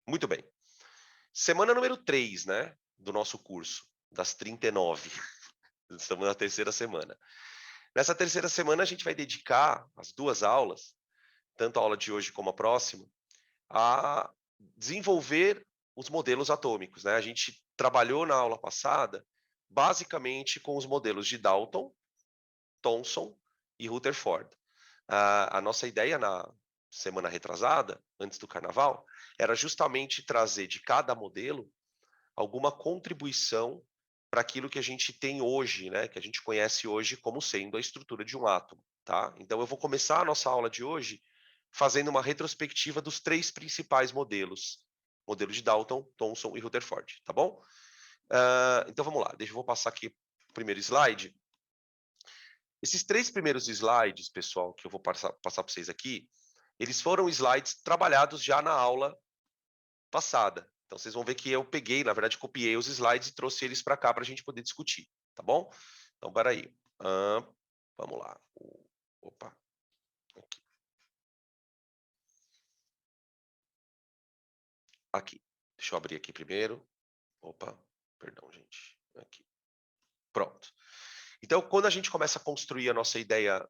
Muito bem. Semana número 3, né, do nosso curso, das 39. Estamos na terceira semana. Nessa terceira semana, a gente vai dedicar as 2 aulas, tanto a aula de hoje como a próxima, a desenvolver os modelos atômicos, né. A gente trabalhou na aula passada, basicamente com os modelos de Dalton, Thomson e Rutherford. A nossa ideia na semana retrasada, antes do carnaval, era justamente trazer de cada modelo alguma contribuição para aquilo que a gente tem hoje, né, que a gente conhece hoje como sendo a estrutura de um átomo, tá? Então eu vou começar a nossa aula de hoje fazendo uma retrospectiva dos 3 principais modelos, modelo de Dalton, Thomson e Rutherford, tá bom? Então vamos lá, vou passar aqui o primeiro slide. Esses 3 primeiros slides, pessoal, que eu vou passar para vocês aqui, eles foram slides trabalhados já na aula passada. Então vocês vão ver que eu peguei, na verdade, copiei os slides e trouxe eles para cá para a gente poder discutir, tá bom? Então, espera aí. Vamos lá. Opa, aqui. Aqui. Deixa eu abrir aqui primeiro. Opa, perdão, gente. Aqui. Pronto. Então, quando a gente começa a construir a nossa ideia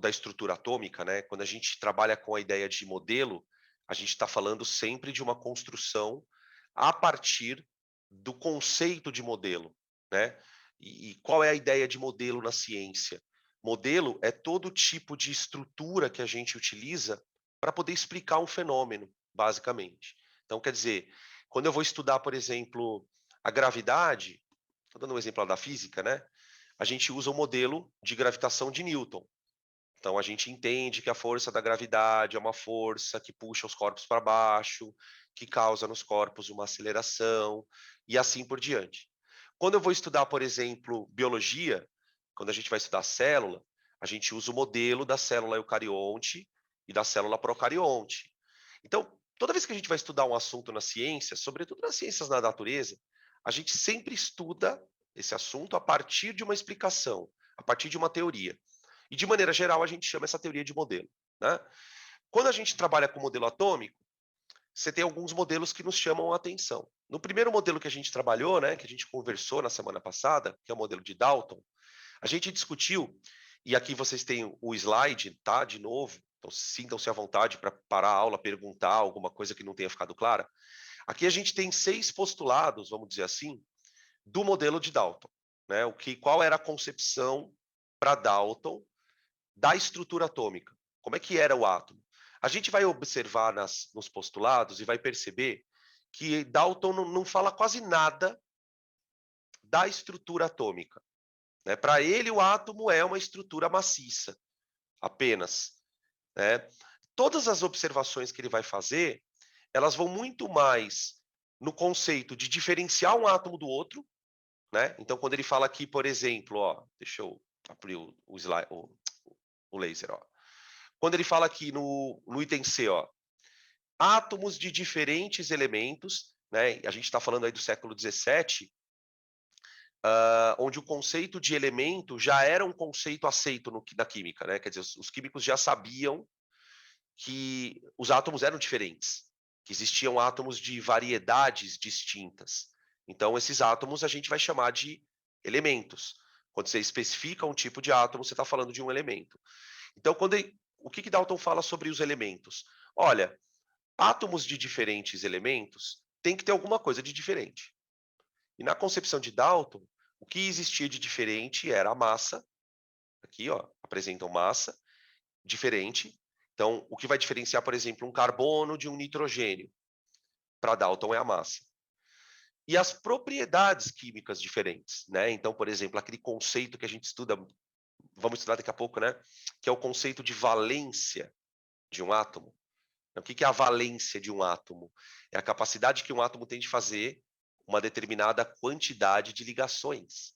da estrutura atômica, né? Quando a gente trabalha com a ideia de modelo, a gente está falando sempre de uma construção a partir do conceito de modelo, né? E qual é a ideia de modelo na ciência? Modelo é todo tipo de estrutura que a gente utiliza para poder explicar um fenômeno, basicamente. Então, quer dizer, quando eu vou estudar, por exemplo, a gravidade, estou dando um exemplo lá da física, né? A gente usa o modelo de gravitação de Newton. Então a gente entende que a força da gravidade é uma força que puxa os corpos para baixo, que causa nos corpos uma aceleração e assim por diante. Quando eu vou estudar, por exemplo, biologia, quando a gente vai estudar célula, a gente usa o modelo da célula eucarionte e da célula procarionte. Então, toda vez que a gente vai estudar um assunto na ciência, sobretudo nas ciências da natureza, a gente sempre estuda esse assunto a partir de uma explicação, a partir de uma teoria. E, de maneira geral, a gente chama essa teoria de modelo, né? Quando a gente trabalha com modelo atômico, você tem alguns modelos que nos chamam a atenção. No primeiro modelo que a gente trabalhou, né, que a gente conversou na semana passada, que é o modelo de Dalton, a gente discutiu, e aqui vocês têm o slide, tá, de novo, então sintam-se à vontade para parar a aula, perguntar alguma coisa que não tenha ficado clara. Aqui a gente tem 6 postulados, vamos dizer assim, do modelo de Dalton, né? Qual era a concepção para Dalton da estrutura atômica. Como é que era o átomo? A gente vai observar nos postulados e vai perceber que Dalton não fala quase nada da estrutura atômica, né? Para ele, o átomo é uma estrutura maciça, apenas, né? Todas as observações que ele vai fazer, elas vão muito mais no conceito de diferenciar um átomo do outro, né? Então, quando ele fala aqui, por exemplo, ó, deixa eu abrir o slide, o laser, ó. Quando ele fala aqui no item C, ó, átomos de diferentes elementos, né? A gente está falando aí do século XVII, onde o conceito de elemento já era um conceito aceito na química, né? Quer dizer, os químicos já sabiam que os átomos eram diferentes, que existiam átomos de variedades distintas. Então, esses átomos a gente vai chamar de elementos. Quando você especifica um tipo de átomo, você está falando de um elemento. Então, o que Dalton fala sobre os elementos? Olha, átomos de diferentes elementos tem que ter alguma coisa de diferente. E na concepção de Dalton, o que existia de diferente era a massa. Aqui, ó, apresentam massa diferente. Então, o que vai diferenciar, por exemplo, um carbono de um nitrogênio? Para Dalton é a massa. E as propriedades químicas diferentes, né? Então, por exemplo, aquele conceito que a gente estuda, vamos estudar daqui a pouco, né? Que é o conceito de valência de um átomo. O que é a valência de um átomo? É a capacidade que um átomo tem de fazer uma determinada quantidade de ligações.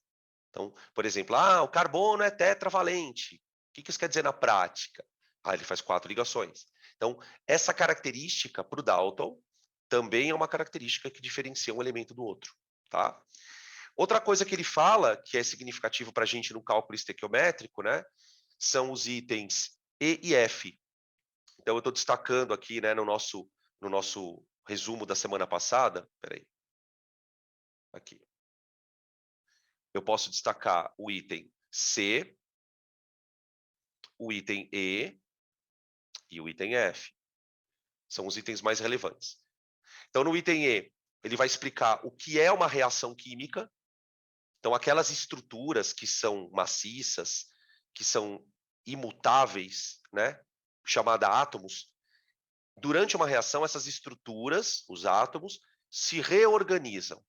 Então, por exemplo, o carbono é tetravalente. O que isso quer dizer na prática? Ele faz 4 ligações. Então, essa característica para o Dalton também é uma característica que diferencia um elemento do outro. Tá? Outra coisa que ele fala, que é significativo para a gente no cálculo estequiométrico, né, são os itens E e F. Então, eu estou destacando aqui, né, no nosso resumo da semana passada, espera aí, aqui. Eu posso destacar o item C, o item E e o item F. São os itens mais relevantes. Então, no item E, ele vai explicar o que é uma reação química. Então, aquelas estruturas que são maciças, que são imutáveis, né, chamada átomos, durante uma reação, essas estruturas, os átomos, se reorganizam.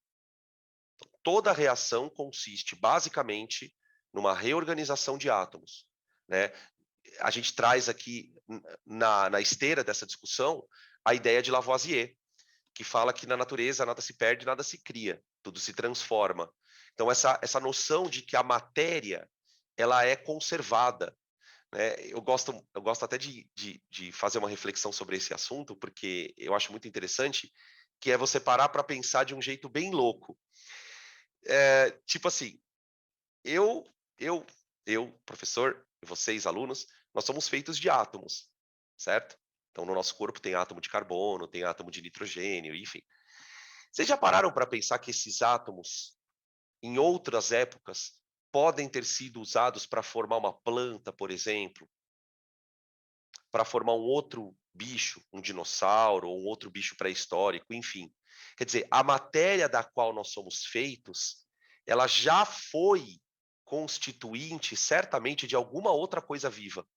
Toda reação consiste basicamente numa reorganização de átomos, né? A gente traz aqui na esteira dessa discussão a ideia de Lavoisier, que fala que na natureza nada se perde, nada se cria, tudo se transforma. Então essa noção de que a matéria ela é conservada, né? Eu gosto até de fazer uma reflexão sobre esse assunto, porque eu acho muito interessante, que é você parar para pensar de um jeito bem louco. Tipo assim, eu, eu, professor, e vocês, alunos, nós somos feitos de átomos, certo? Então, no nosso corpo tem átomo de carbono, tem átomo de nitrogênio, enfim. Vocês já pararam para pensar que esses átomos, em outras épocas, podem ter sido usados para formar uma planta, por exemplo, para formar um outro bicho, um dinossauro, ou um outro bicho pré-histórico, enfim. Quer dizer, a matéria da qual nós somos feitos, ela já foi constituinte, certamente, de alguma outra coisa viva,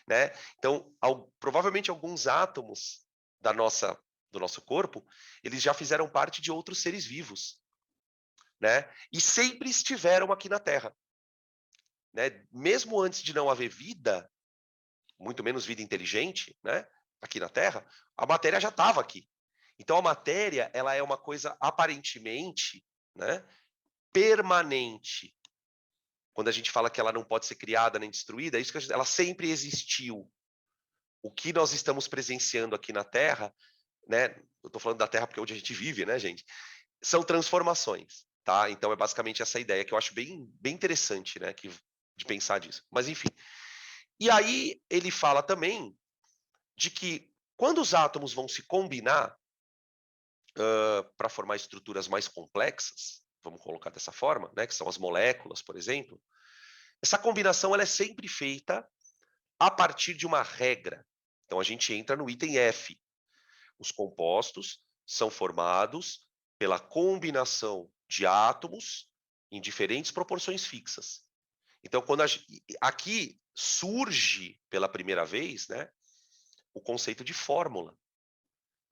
né? Então, provavelmente alguns átomos do nosso corpo, eles já fizeram parte de outros seres vivos, né? E sempre estiveram aqui na Terra, né? Mesmo antes de não haver vida, muito menos vida inteligente, né? Aqui na Terra, a matéria já estava aqui. Então a matéria, ela é uma coisa aparentemente, né, permanente. Quando a gente fala que ela não pode ser criada nem destruída, é isso que ela sempre existiu. O que nós estamos presenciando aqui na Terra, né? Eu estou falando da Terra porque é onde a gente vive, né, gente? São transformações, tá? Então é basicamente essa ideia que eu acho bem interessante, né, de pensar disso. Mas enfim. E aí ele fala também de que quando os átomos vão se combinar para formar estruturas mais complexas, vamos colocar dessa forma, né, que são as moléculas, por exemplo, essa combinação ela é sempre feita a partir de uma regra. Então a gente entra no item F. Os compostos são formados pela combinação de átomos em diferentes proporções fixas. Então, aqui surge pela primeira vez, né, o conceito de fórmula.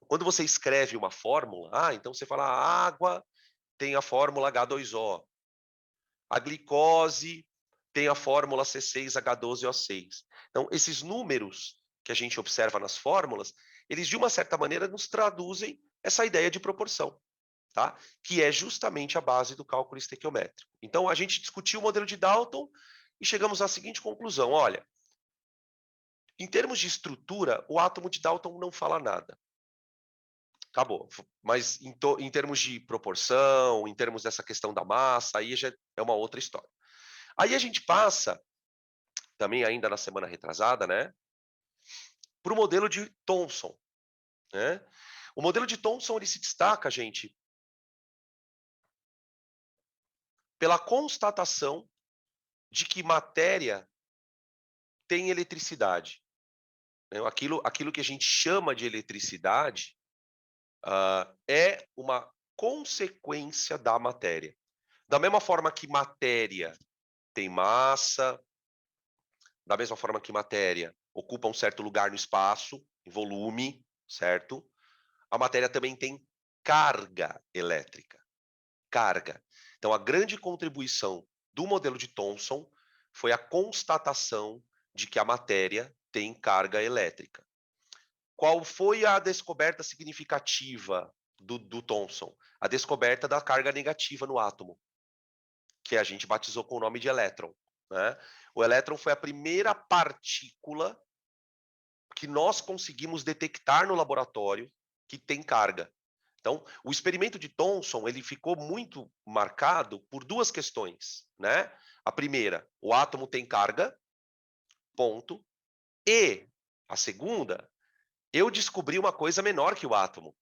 Quando você escreve uma fórmula, então você fala a água tem a fórmula H2O, a glicose tem a fórmula C6H12O6. Então, esses números que a gente observa nas fórmulas, eles de uma certa maneira nos traduzem essa ideia de proporção, tá? Que é justamente a base do cálculo estequiométrico. Então, a gente discutiu o modelo de Dalton e chegamos à seguinte conclusão: olha, em termos de estrutura, o átomo de Dalton não fala nada. Acabou. Mas em termos de proporção, em termos dessa questão da massa, aí já é uma outra história. Aí a gente passa, também ainda na semana retrasada, né, para o modelo de Thomson, né? O modelo de Thomson ele se destaca, gente, pela constatação de que matéria tem eletricidade, né? Aquilo que a gente chama de eletricidade é uma consequência da matéria. Da mesma forma que matéria tem massa, da mesma forma que matéria ocupa um certo lugar no espaço, em volume, certo? A matéria também tem carga elétrica. Carga. Então, a grande contribuição do modelo de Thomson foi a constatação de que a matéria tem carga elétrica. Qual foi a descoberta significativa do Thomson? A descoberta da carga negativa no átomo, que a gente batizou com o nome de elétron, né? O elétron foi a primeira partícula que nós conseguimos detectar no laboratório que tem carga. Então, o experimento de Thomson, ele ficou muito marcado por duas questões, né? A primeira, o átomo tem carga, ponto. E a segunda, eu descobri uma coisa menor que o átomo,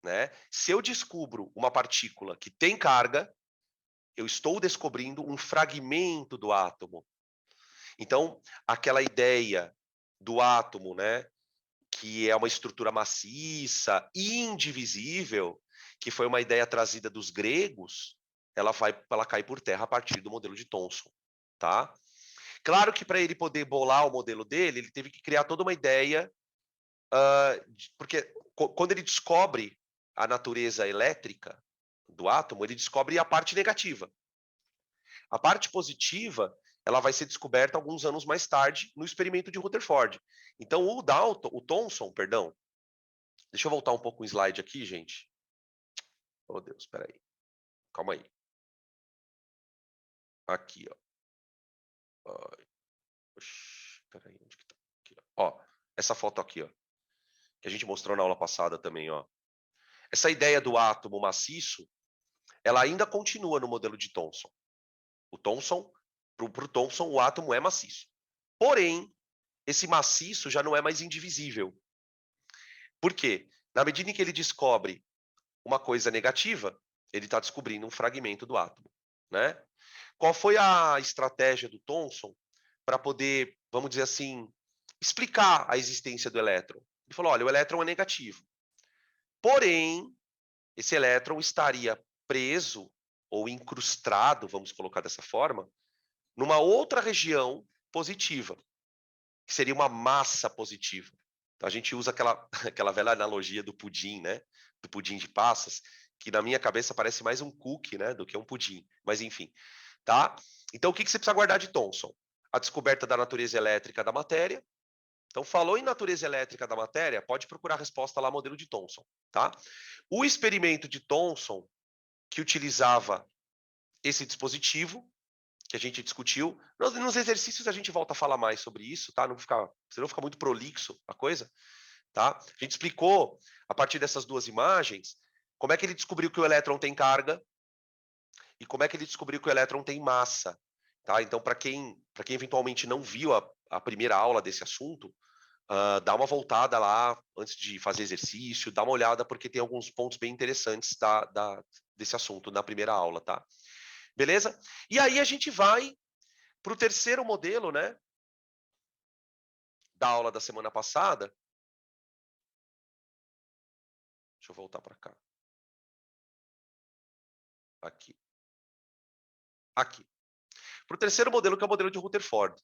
né? Se eu descubro uma partícula que tem carga, eu estou descobrindo um fragmento do átomo. Então, aquela ideia do átomo, né, que é uma estrutura maciça, indivisível, que foi uma ideia trazida dos gregos, ela cai por terra a partir do modelo de Thomson, tá? Claro que para ele poder bolar o modelo dele, ele teve que criar toda uma ideia, porque quando ele descobre a natureza elétrica do átomo, ele descobre a parte negativa. A parte positiva, ela vai ser descoberta alguns anos mais tarde no experimento de Rutherford. Então, o Thomson, perdão, deixa eu voltar um pouco o slide aqui, gente. Oh, Deus, espera aí. Calma aí. Aqui, ó. Espera aí, onde que tá? Aqui, ó. Essa foto aqui, ó, que a gente mostrou na aula passada também, ó. Essa ideia do átomo maciço, ela ainda continua no modelo de Thomson. O Thomson, pro Thomson, o átomo é maciço. Porém, esse maciço já não é mais indivisível. Por quê? Na medida em que ele descobre uma coisa negativa, ele está descobrindo um fragmento do átomo, né? Qual foi a estratégia do Thomson para poder, vamos dizer assim, explicar a existência do elétron? Ele falou: olha, o elétron é negativo. Porém, esse elétron estaria preso ou incrustado, vamos colocar dessa forma, numa outra região positiva, que seria uma massa positiva. Então a gente usa aquela velha analogia do pudim, né? Do pudim de passas, que na minha cabeça parece mais um cookie, né? Do que um pudim. Mas enfim, tá? Então o que você precisa guardar de Thomson? A descoberta da natureza elétrica da matéria. Então falou em natureza elétrica da matéria, pode procurar a resposta lá, modelo de Thomson, tá? O experimento de Thomson, que utilizava esse dispositivo, que a gente discutiu. Nos exercícios a gente volta a falar mais sobre isso, tá? Senão fica muito prolixo a coisa, tá? A gente explicou, a partir dessas duas imagens, como é que ele descobriu que o elétron tem carga e como é que ele descobriu que o elétron tem massa, tá? Então, para quem eventualmente não viu a primeira aula desse assunto, dá uma voltada lá antes de fazer exercício, dá uma olhada, porque tem alguns pontos bem interessantes desse assunto na primeira aula, tá? Beleza? E aí a gente vai para o terceiro modelo, né, da aula da semana passada. Deixa eu voltar para cá. Aqui. Aqui. Para o terceiro modelo, que é o modelo de Rutherford.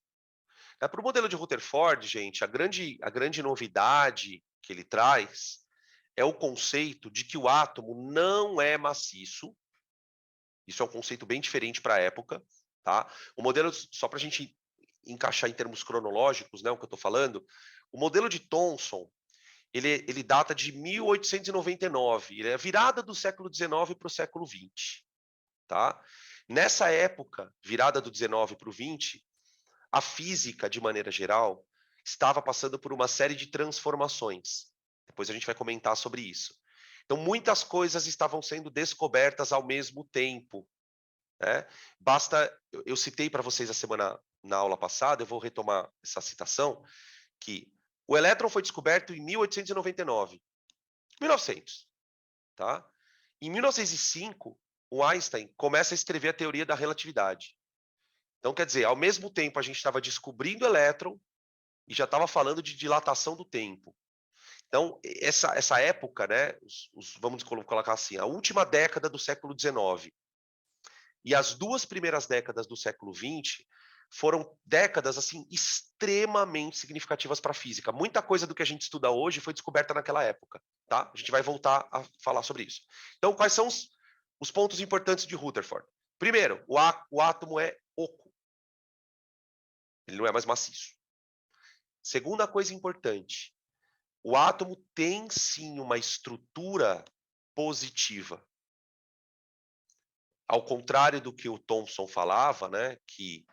Para o modelo de Rutherford, gente, a grande novidade que ele traz é o conceito de que o átomo não é maciço. Isso é um conceito bem diferente para a época, tá? O modelo, só para a gente encaixar em termos cronológicos, né, o que eu estou falando, o modelo de Thomson, ele data de 1899, ele é a virada do século XIX para o século XX, tá? Nessa época, virada do 19 para o 20, a física, de maneira geral, estava passando por uma série de transformações. Depois a gente vai comentar sobre isso. Então, muitas coisas estavam sendo descobertas ao mesmo tempo, né? Eu citei para vocês na aula passada, eu vou retomar essa citação, que o elétron foi descoberto em 1899. 1900, tá? Em 1905, o Einstein começa a escrever a teoria da relatividade. Então, quer dizer, ao mesmo tempo a gente estava descobrindo o elétron e já estava falando de dilatação do tempo. Então, essa época, né, vamos colocar assim, a última década do século XIX e as duas primeiras décadas do século XX foram décadas assim extremamente significativas para a física. Muita coisa do que a gente estuda hoje foi descoberta naquela época, tá? A gente vai voltar a falar sobre isso. Então, quais são os pontos importantes de Rutherford? Primeiro, o átomo é oco. Ele não é mais maciço. Segunda coisa importante, o átomo tem sim uma estrutura positiva. Ao contrário do que o Thomson falava, né, que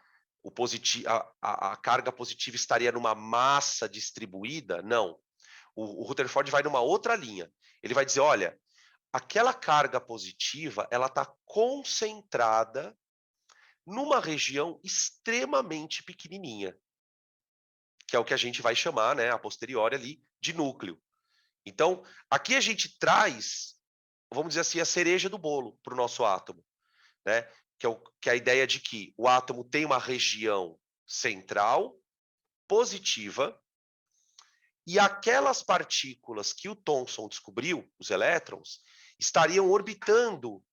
a carga positiva estaria numa massa distribuída, não. O Rutherford vai numa outra linha. Ele vai dizer, olha, aquela carga positiva, ela está concentrada numa região extremamente pequenininha, que é o que a gente vai chamar, né, a posteriori ali, de núcleo. Então, aqui a gente traz, vamos dizer assim, a cereja do bolo para o nosso átomo, né? Que é a ideia de que o átomo tem uma região central, positiva, e aquelas partículas que o Thomson descobriu, os elétrons, estariam orbitando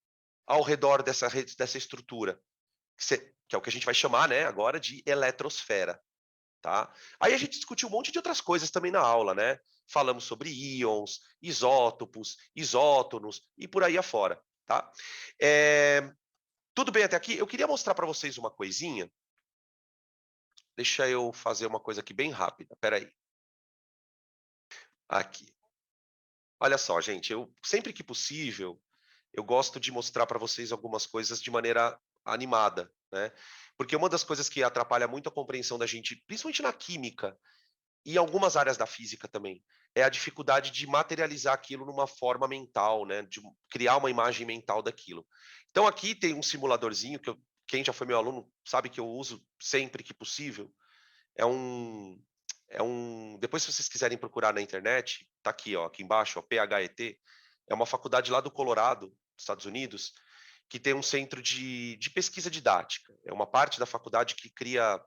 ao redor dessa estrutura, que é o que a gente vai chamar, né, agora de eletrosfera. Tá? Aí a gente discutiu um monte de outras coisas também na aula, né? Falamos sobre íons, isótopos, isótonos e por aí afora, tá? Tudo bem até aqui? Eu queria mostrar para vocês uma coisinha. Deixa eu fazer uma coisa aqui bem rápida. Espera aí. Aqui. Olha só, gente, eu sempre que possível, eu gosto de mostrar para vocês algumas coisas de maneira animada, né? Porque uma das coisas que atrapalha muito a compreensão da gente, principalmente na química, e algumas áreas da física também, é a dificuldade de materializar aquilo numa forma mental, né? De criar uma imagem mental daquilo. Então aqui tem um simuladorzinho que quem já foi meu aluno sabe que eu uso sempre que possível. É um, Depois se vocês quiserem procurar na internet, tá aqui, ó, aqui embaixo, ó, PHET, é uma faculdade lá do Colorado, Estados Unidos, que tem um centro de pesquisa didática. É uma parte da faculdade que cria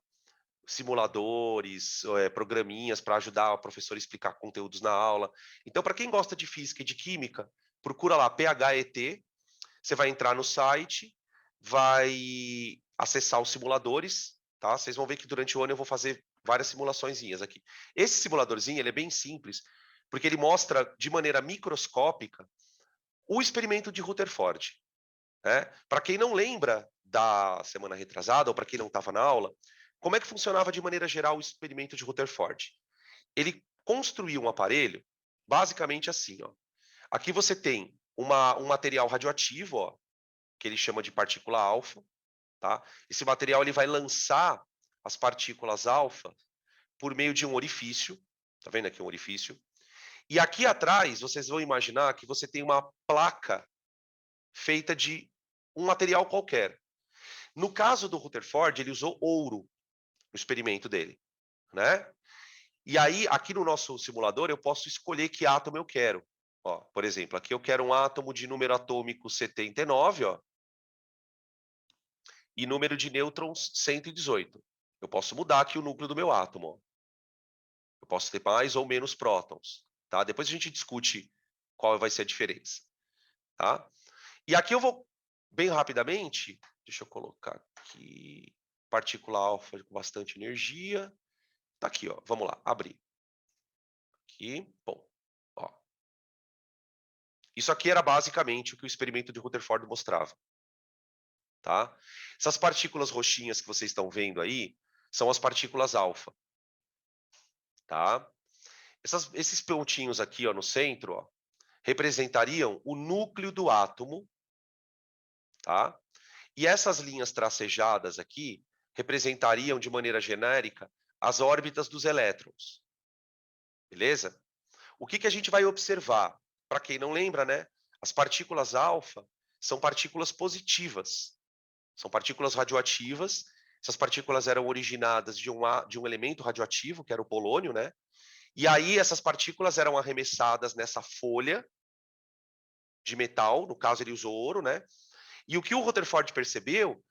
simuladores, programinhas para ajudar o professor a explicar conteúdos na aula. Então, para quem gosta de física e de química, procura lá PHET, você vai entrar no site, vai acessar os simuladores, tá? Vocês vão ver que durante o ano eu vou fazer várias simulaçõezinhas aqui. Esse simuladorzinho, ele é bem simples, porque ele mostra de maneira microscópica o experimento de Rutherford. Né? Para quem não lembra da semana retrasada, ou para quem não estava na aula, como é que funcionava de maneira geral o experimento de Rutherford? Ele construiu um aparelho basicamente assim, ó. Aqui você tem um material radioativo, ó, que ele chama de partícula alfa, tá? Esse material ele vai lançar as partículas alfa por meio de um orifício, tá vendo aqui um orifício? E aqui atrás vocês vão imaginar que você tem uma placa feita de um material qualquer. No caso do Rutherford, ele usou ouro no experimento dele, né? E aí, aqui no nosso simulador, eu posso escolher que átomo eu quero. Ó, por exemplo, aqui eu quero um átomo de número atômico 79, ó, e número de nêutrons 118. Eu posso mudar aqui o núcleo do meu átomo. Ó. Eu posso ter mais ou menos prótons. Tá? Depois a gente discute qual vai ser a diferença. Tá? E aqui eu vou, bem rapidamente, deixa eu colocar aqui, partícula alfa com bastante energia. Tá aqui, ó. Vamos lá, abrir. Aqui, bom. Ó. Isso aqui era basicamente o que o experimento de Rutherford mostrava. Tá? Essas partículas roxinhas que vocês estão vendo aí são as partículas alfa. Tá? Esses pontinhos aqui ó, no centro ó, representariam o núcleo do átomo. Tá? E essas linhas tracejadas aqui representariam, de maneira genérica, as órbitas dos elétrons. Beleza? O que a gente vai observar? Para quem não lembra, né? As partículas alfa são partículas positivas. São partículas radioativas. Essas partículas eram originadas de um elemento radioativo, que era o polônio, né? E aí essas partículas eram arremessadas nessa folha de metal, no caso ele usou ouro, né? E o que o Rutherford percebeu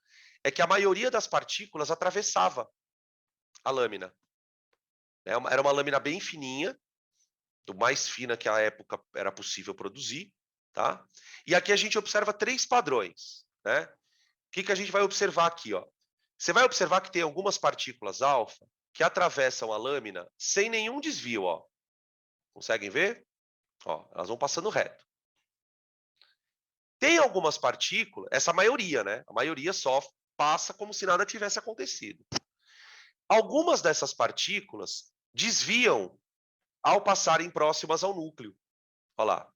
é que a maioria das partículas atravessava a lâmina. Era uma lâmina bem fininha, do mais fina que a época era possível produzir, tá? E aqui a gente observa três padrões, né? O que a gente vai observar aqui, ó? Você vai observar que tem algumas partículas alfa que atravessam a lâmina sem nenhum desvio, ó. Conseguem ver? Ó, elas vão passando reto. Tem algumas partículas, essa maioria, né? A maioria só passa como se nada tivesse acontecido. Algumas dessas partículas desviam ao passarem próximas ao núcleo. Olha lá.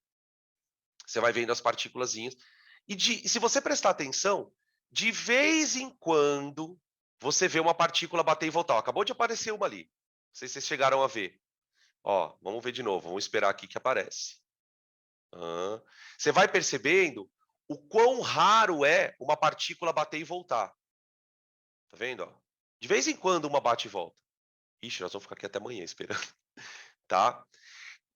Você vai vendo as partículazinhas. E se você prestar atenção, de vez em quando você vê uma partícula bater e voltar. Ó, acabou de aparecer uma ali. Não sei se vocês chegaram a ver. Ó, vamos ver de novo. Vamos esperar aqui que aparece. Você vai percebendo o quão raro é uma partícula bater e voltar. Tá vendo? Ó? De vez em quando uma bate e volta. Ixi, nós vamos ficar aqui até amanhã esperando. Tá?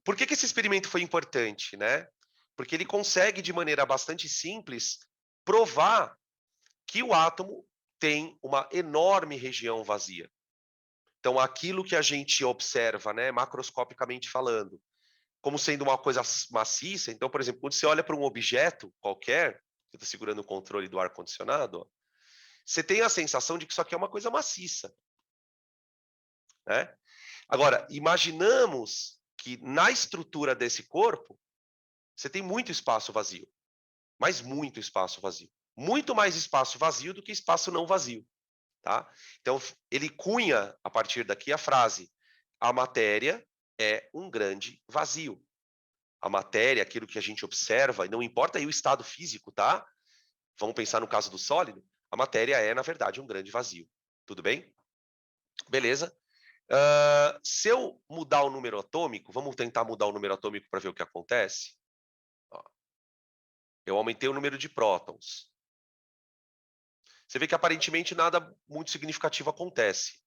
Por que esse experimento foi importante, né? Porque ele consegue, de maneira bastante simples, provar que o átomo tem uma enorme região vazia. Então, aquilo que a gente observa, né, macroscopicamente falando, como sendo uma coisa maciça, então, por exemplo, quando você olha para um objeto qualquer, você está segurando o controle do ar-condicionado, você tem a sensação de que isso aqui é uma coisa maciça, né? Agora, imaginamos que na estrutura desse corpo, você tem muito espaço vazio, mas muito espaço vazio. Muito mais espaço vazio do que espaço não vazio, tá? Então, ele cunha, a partir daqui, a frase: a matéria é um grande vazio. A matéria, aquilo que a gente observa, e não importa aí o estado físico, tá? Vamos pensar no caso do sólido, a matéria é, na verdade, um grande vazio. Tudo bem? Beleza. Se eu mudar o número atômico, vamos tentar mudar o número atômico para ver o que acontece? Ó, eu aumentei o número de prótons. Você vê que aparentemente nada muito significativo acontece.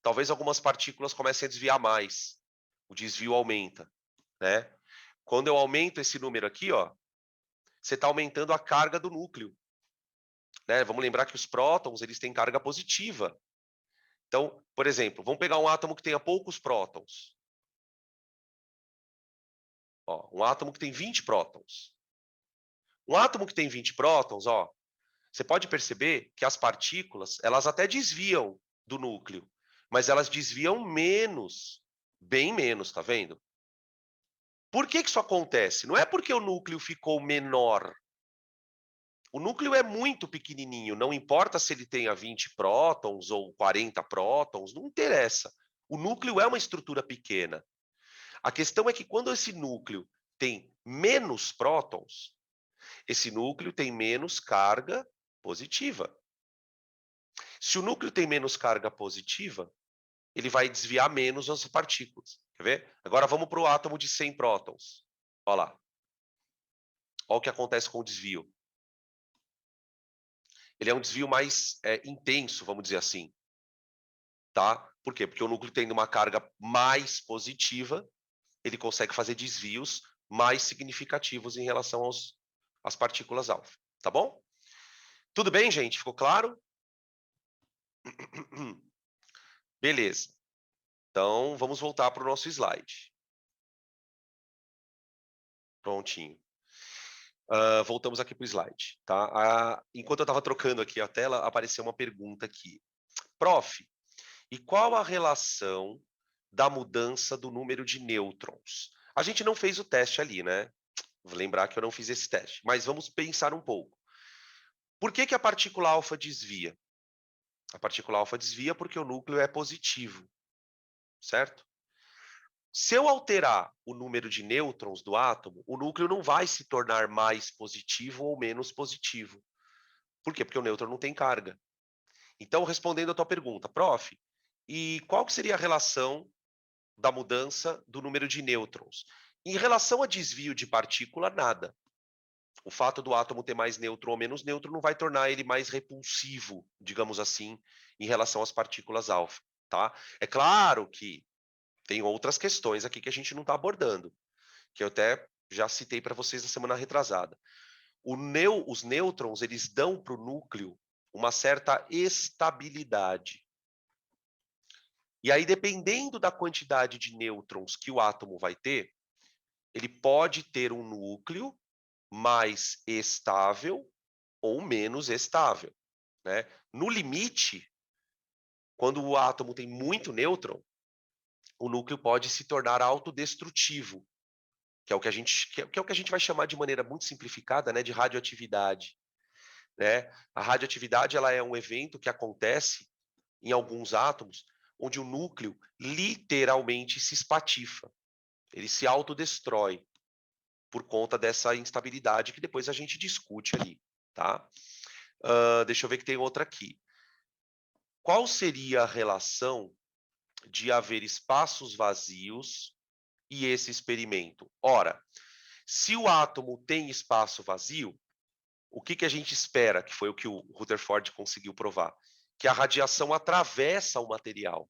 Talvez algumas partículas comecem a desviar mais. O desvio aumenta, né? Quando eu aumento esse número aqui, ó, você está aumentando a carga do núcleo, né? Vamos lembrar que os prótons, eles têm carga positiva. Então, por exemplo, vamos pegar um átomo que tenha poucos prótons. Ó, um átomo que tem 20 prótons. Um átomo que tem 20 prótons, ó, você pode perceber que as partículas, elas até desviam do núcleo, mas elas desviam menos, bem menos, tá vendo? Por que isso acontece? Não é porque o núcleo ficou menor. O núcleo é muito pequenininho, não importa se ele tenha 20 prótons ou 40 prótons, não interessa. O núcleo é uma estrutura pequena. A questão é que quando esse núcleo tem menos prótons, esse núcleo tem menos carga positiva. Se o núcleo tem menos carga positiva, ele vai desviar menos as partículas. Quer ver? Agora vamos para o átomo de 100 prótons. Olha lá. Olha o que acontece com o desvio. Ele é um desvio mais intenso, vamos dizer assim. Tá? Por quê? Porque o núcleo tendo uma carga mais positiva, ele consegue fazer desvios mais significativos em relação às partículas alfa. Tá bom? Tudo bem, gente? Ficou claro? Beleza. Então, vamos voltar para o nosso slide. Prontinho. Voltamos aqui para o slide. Tá? Enquanto eu estava trocando aqui a tela, apareceu uma pergunta aqui. Prof, e qual a relação da mudança do número de nêutrons? A gente não fez o teste ali, né? Vou lembrar que eu não fiz esse teste, mas vamos pensar um pouco. Por que a partícula alfa desvia? A partícula alfa desvia porque o núcleo é positivo, certo? Se eu alterar o número de nêutrons do átomo, o núcleo não vai se tornar mais positivo ou menos positivo. Por quê? Porque o nêutron não tem carga. Então, respondendo a tua pergunta, prof, e qual que seria a relação da mudança do número de nêutrons? Em relação a desvio de partícula, nada. O fato do átomo ter mais nêutron ou menos nêutron não vai tornar ele mais repulsivo, digamos assim, em relação às partículas alfa, tá? É claro que tem outras questões aqui que a gente não está abordando, que eu até já citei para vocês na semana retrasada. Os nêutrons, eles dão para o núcleo uma certa estabilidade. E aí, dependendo da quantidade de nêutrons que o átomo vai ter, ele pode ter um núcleo mais estável ou menos estável, né? No limite, quando o átomo tem muito nêutron, o núcleo pode se tornar autodestrutivo, que é o que a gente, que é o que a gente vai chamar de maneira muito simplificada, né, de radioatividade, né? A radioatividade, ela é um evento que acontece em alguns átomos onde o núcleo literalmente se espatifa, ele se autodestrói por conta dessa instabilidade que depois a gente discute ali, tá? Deixa eu ver que tem outra aqui. Qual seria a relação de haver espaços vazios e esse experimento? Ora, se o átomo tem espaço vazio, o que a gente espera, que foi o que o Rutherford conseguiu provar? Que a radiação atravessa o material.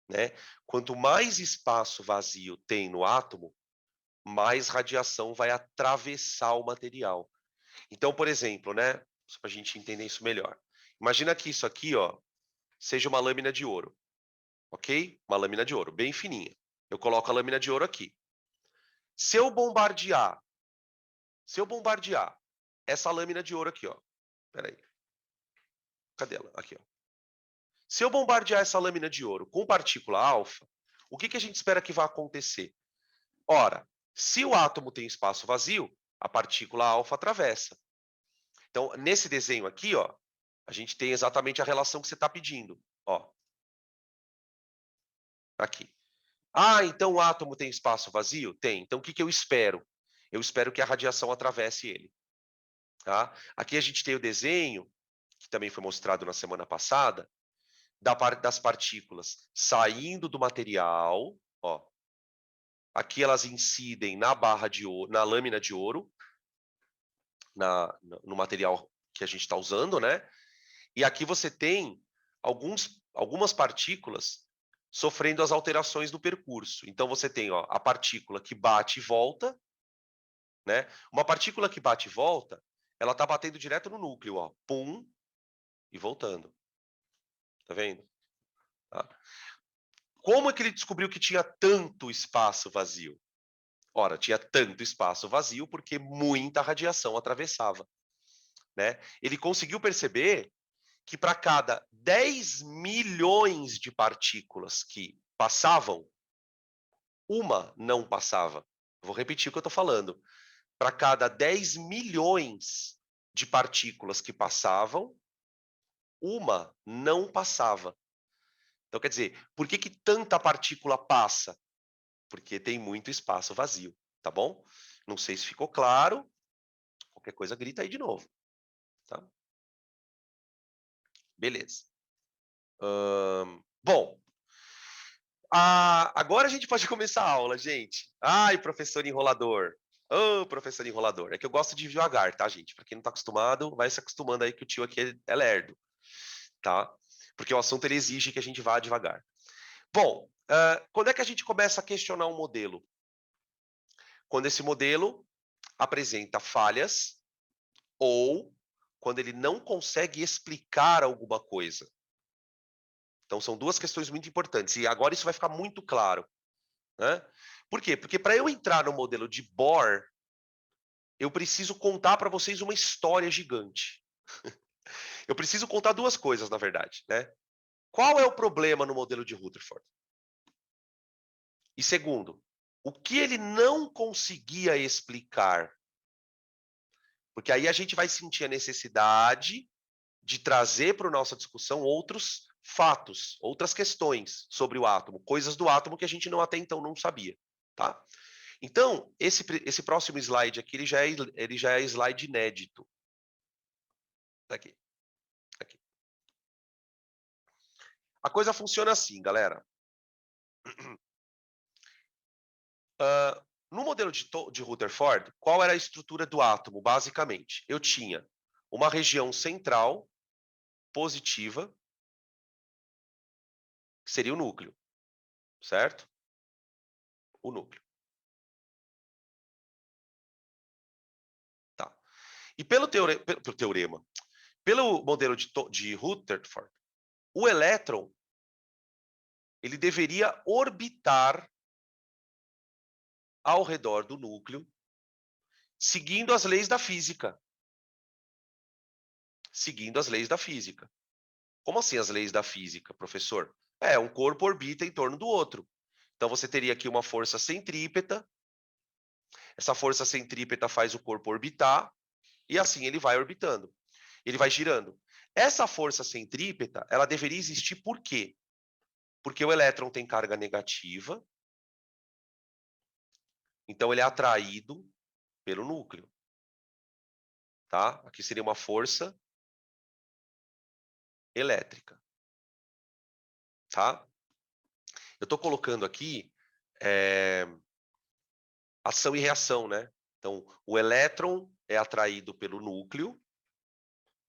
né? Quanto mais espaço vazio tem no átomo, mais radiação vai atravessar o material. Então, por exemplo, né, só para a gente entender isso melhor. Imagina que isso aqui, ó, seja uma lâmina de ouro, ok? Uma lâmina de ouro, bem fininha. Eu coloco a lâmina de ouro aqui. Se eu bombardear essa lâmina de ouro aqui, ó. Espera aí. Cadê ela? Aqui, ó. Se eu bombardear essa lâmina de ouro com partícula alfa, o que a gente espera que vai acontecer? Ora, se o átomo tem espaço vazio, a partícula alfa atravessa. Então, nesse desenho aqui, ó, a gente tem exatamente a relação que você está pedindo. Ó, aqui. Ah, então o átomo tem espaço vazio? Tem. Então, o que eu espero? Eu espero que a radiação atravesse ele. Tá? Aqui a gente tem o desenho, que também foi mostrado na semana passada, das partículas saindo do material. Ó, aqui elas incidem na barra de ouro, na lâmina de ouro, no material que a gente está usando, né? E aqui você tem algumas partículas sofrendo as alterações do percurso. Então você tem, ó, a partícula que bate e volta, né? Uma partícula que bate e volta, ela está batendo direto no núcleo, ó, pum, e voltando. Tá vendo? Tá. Como é que ele descobriu que tinha tanto espaço vazio? Ora, tinha tanto espaço vazio porque muita radiação atravessava, né? Ele conseguiu perceber que para cada 10 milhões de partículas que passavam, uma não passava. Vou repetir o que eu estou falando. Para cada 10 milhões de partículas que passavam, uma não passava. Então, quer dizer, por que tanta partícula passa? Porque tem muito espaço vazio, tá bom? Não sei se ficou claro. Qualquer coisa, grita aí de novo, tá? Beleza. Bom, agora a gente pode começar a aula, gente. Ai, professor enrolador. Ô, professor enrolador. É que eu gosto de ir devagar, tá, gente? Para quem não tá acostumado, vai se acostumando aí que o tio aqui é lerdo, tá? Porque o assunto ele exige que a gente vá devagar. Bom, quando é que a gente começa a questionar um modelo? Quando esse modelo apresenta falhas ou quando ele não consegue explicar alguma coisa. Então, são duas questões muito importantes. E agora isso vai ficar muito claro. Né? Por quê? Porque para eu entrar no modelo de Bohr, eu preciso contar para vocês uma história gigante. Eu preciso contar duas coisas, na verdade. Né? Qual é o problema no modelo de Rutherford? E segundo, o que ele não conseguia explicar? Porque aí a gente vai sentir a necessidade de trazer para a nossa discussão outros fatos, outras questões sobre o átomo, coisas do átomo que a gente até então não sabia. Tá? Então, esse próximo slide aqui, ele já é slide inédito. Tá aqui. Aqui. A coisa funciona assim, galera. No modelo de Rutherford, qual era a estrutura do átomo, basicamente? Eu tinha uma região central, positiva, que seria o núcleo, certo? O núcleo. Tá. E pelo modelo de Rutherford, o elétron ele deveria orbitar ao redor do núcleo, seguindo as leis da física. Seguindo as leis da física. Como assim as leis da física, professor? Um corpo orbita em torno do outro. Então você teria aqui uma força centrípeta. Essa força centrípeta faz o corpo orbitar e assim ele vai orbitando. Ele vai girando. Essa força centrípeta, ela deveria existir por quê? Porque o elétron tem carga negativa, então ele é atraído pelo núcleo, tá? Aqui seria uma força elétrica, tá? Eu estou colocando aqui ação e reação, né? Então, o elétron é atraído pelo núcleo,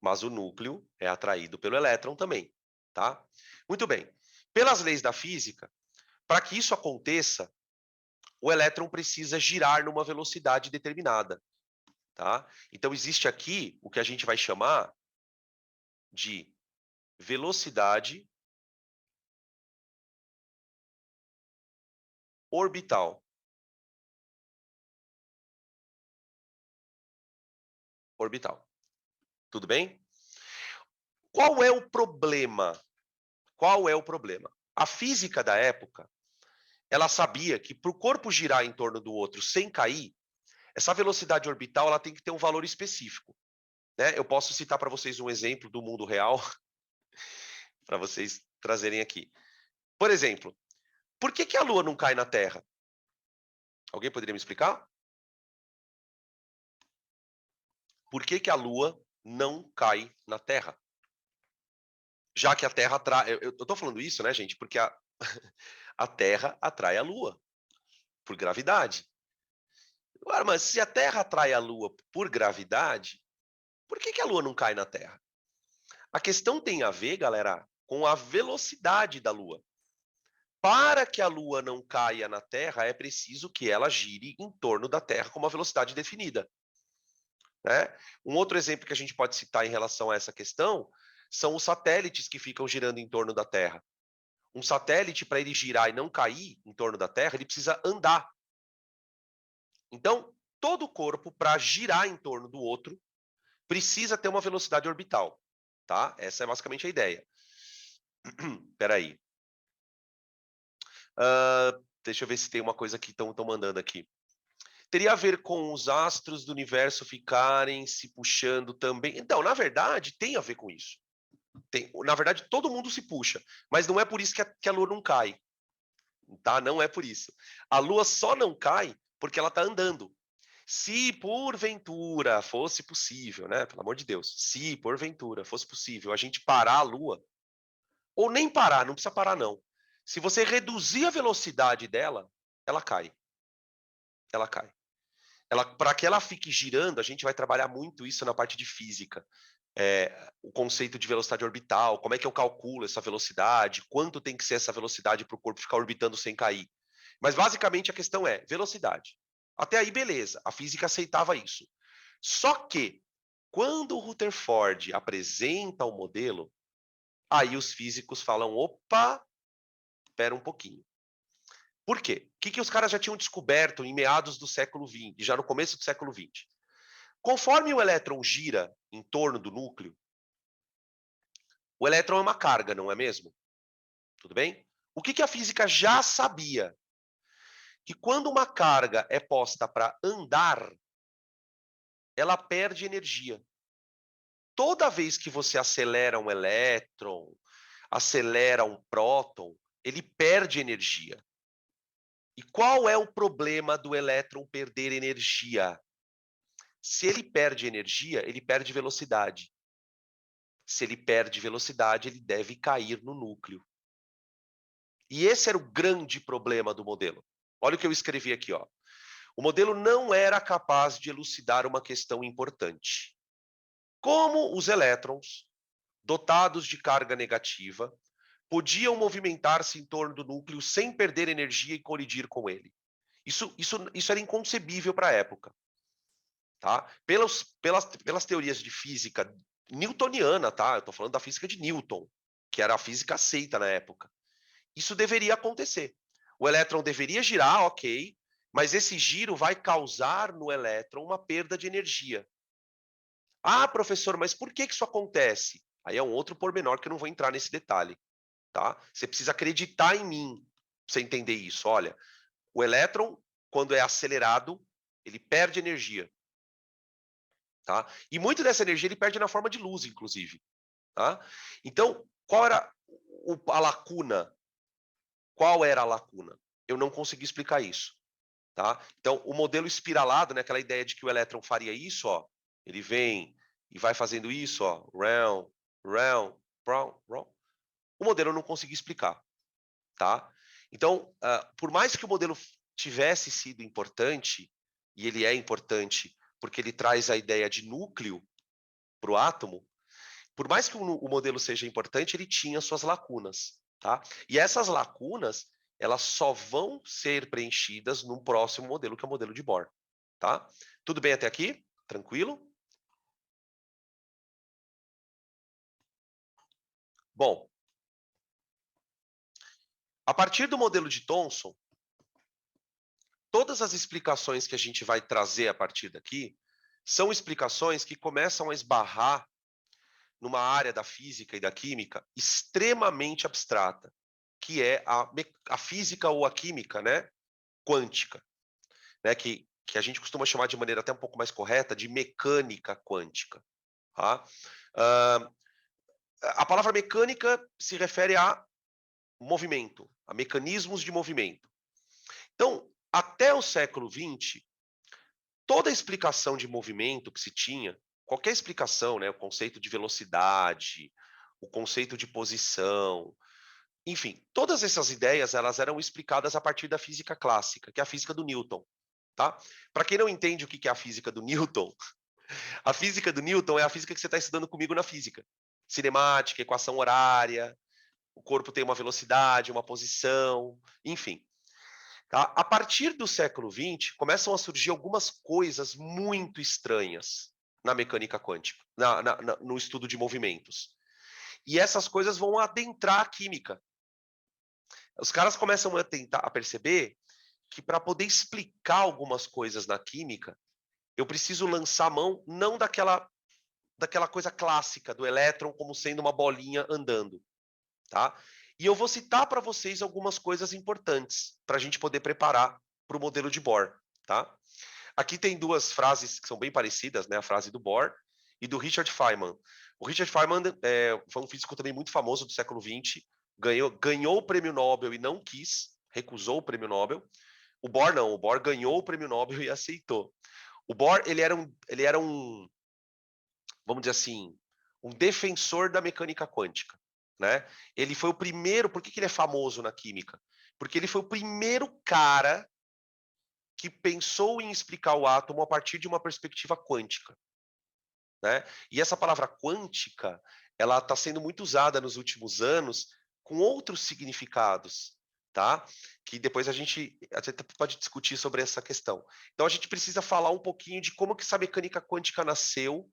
mas o núcleo é atraído pelo elétron também, tá? Muito bem. Pelas leis da física, para que isso aconteça, o elétron precisa girar numa velocidade determinada, tá? Então existe aqui o que a gente vai chamar de velocidade orbital. Orbital. Tudo bem? Qual é o problema? Qual é o problema? A física da época, ela sabia que para o corpo girar em torno do outro sem cair, essa velocidade orbital ela tem que ter um valor específico, né? Eu posso citar para vocês um exemplo do mundo real para vocês trazerem aqui. Por exemplo, por que a Lua não cai na Terra? Alguém poderia me explicar? Por que a Lua não cai na Terra? Já que a Terra atrai. Eu estou falando isso, né, gente? Porque a Terra atrai a Lua por gravidade. Agora, mas se a Terra atrai a Lua por gravidade, por que a Lua não cai na Terra? A questão tem a ver, galera, com a velocidade da Lua. Para que a Lua não caia na Terra, é preciso que ela gire em torno da Terra com uma velocidade definida, né? Um outro exemplo que a gente pode citar em relação a essa questão são os satélites que ficam girando em torno da Terra. Um satélite, para ele girar e não cair em torno da Terra, ele precisa andar. Então, todo corpo, para girar em torno do outro, precisa ter uma velocidade orbital, tá? Essa é basicamente a ideia. Espera aí. Deixa eu ver se tem uma coisa que estão mandando aqui. Teria a ver com os astros do universo ficarem se puxando também? Então, na verdade, tem a ver com isso. Na verdade, todo mundo se puxa, mas não é por isso que a Lua não cai, tá? Não é por isso. A Lua só não cai porque ela está andando. Se porventura fosse possível, né? Pelo amor de Deus, se porventura fosse possível a gente parar a Lua, ou nem parar, não precisa parar não. Se você reduzir a velocidade dela, ela cai. Ela cai. Para que ela fique girando, a gente vai trabalhar muito isso na parte de física. O conceito de velocidade orbital, como é que eu calculo essa velocidade, quanto tem que ser essa velocidade para o corpo ficar orbitando sem cair. Mas basicamente a questão é velocidade. Até aí, beleza, a física aceitava isso. Só que, quando o Rutherford apresenta o modelo, aí os físicos falam: opa, espera um pouquinho. Por quê? O que os caras já tinham descoberto em meados do século XX, já no começo do século XX? Conforme o elétron gira em torno do núcleo, o elétron é uma carga, não é mesmo? Tudo bem? O que a física já sabia? Que quando uma carga é posta para andar, ela perde energia. Toda vez que você acelera um elétron, acelera um próton, ele perde energia. E qual é o problema do elétron perder energia? Se ele perde energia, ele perde velocidade. Se ele perde velocidade, ele deve cair no núcleo. E esse era o grande problema do modelo. Olha o que eu escrevi aqui, ó. O modelo não era capaz de elucidar uma questão importante. Como os elétrons, dotados de carga negativa, podiam movimentar-se em torno do núcleo sem perder energia e colidir com ele? Isso era inconcebível para a época. Tá? Pelas teorias de física newtoniana, tá? Eu estou falando da física de Newton, que era a física aceita na época. Isso deveria acontecer. O elétron deveria girar, ok, mas esse giro vai causar no elétron uma perda de energia. Ah, professor, mas por que isso acontece? Aí é um outro pormenor que eu não vou entrar nesse detalhe, tá? Você precisa acreditar em mim para você entender isso. Olha, o elétron, quando é acelerado, ele perde energia, tá? E muito dessa energia ele perde na forma de luz, inclusive, tá? Então, qual era a lacuna? Qual era a lacuna? Eu não consegui explicar isso, tá? Então, o modelo espiralado, né, aquela ideia de que o elétron faria isso, ó, ele vem e vai fazendo isso, ó, round, round, round, round. O modelo eu não consegui explicar, tá? Então, por mais que o modelo tivesse sido importante, e ele é importante porque ele traz a ideia de núcleo para o átomo, por mais que o modelo seja importante, ele tinha suas lacunas. tá? E essas lacunas, elas só vão ser preenchidas no próximo modelo, que é o modelo de Bohr, tá? Tudo bem até aqui? Tranquilo? Bom, a partir do modelo de Thomson, todas as explicações que a gente vai trazer a partir daqui são explicações que começam a esbarrar numa área da física e da química extremamente abstrata, que é a física ou a química, né, quântica, né, que a gente costuma chamar de maneira até um pouco mais correta de mecânica quântica. Tá? Uh, a palavra mecânica se refere a movimento, a mecanismos de movimento. Então, até o século XX, toda a explicação de movimento que se tinha, qualquer explicação, né, o conceito de velocidade, o conceito de posição, enfim, todas essas ideias elas eram explicadas a partir da física clássica, que é a física do Newton. Tá? Para quem não entende o que é a física do Newton, a física do Newton é a física que você está estudando comigo na física. Cinemática, equação horária, o corpo tem uma velocidade, uma posição, enfim. Tá? A partir do século XX, começam a surgir algumas coisas muito estranhas na mecânica quântica, no estudo de movimentos. E essas coisas vão adentrar a química. Os caras começam a tentar a perceber que para poder explicar algumas coisas na química, eu preciso lançar a mão não daquela coisa clássica do elétron como sendo uma bolinha andando, tá? E eu vou citar para vocês algumas coisas importantes para a gente poder preparar para o modelo de Bohr, tá? Aqui tem duas frases que são bem parecidas, né? A frase do Bohr e do Richard Feynman. O Richard Feynman foi um físico também muito famoso do século XX, ganhou o prêmio Nobel e não quis, recusou o prêmio Nobel. O Bohr não, o Bohr ganhou o prêmio Nobel e aceitou. O Bohr, ele era um, vamos dizer assim, um defensor da mecânica quântica, né? Ele foi o primeiro, por que ele é famoso na química? Porque ele foi o primeiro cara que pensou em explicar o átomo a partir de uma perspectiva quântica, né? E essa palavra quântica, ela está sendo muito usada nos últimos anos com outros significados, tá? Que depois a gente até pode discutir sobre essa questão. Então a gente precisa falar um pouquinho de como que essa mecânica quântica nasceu,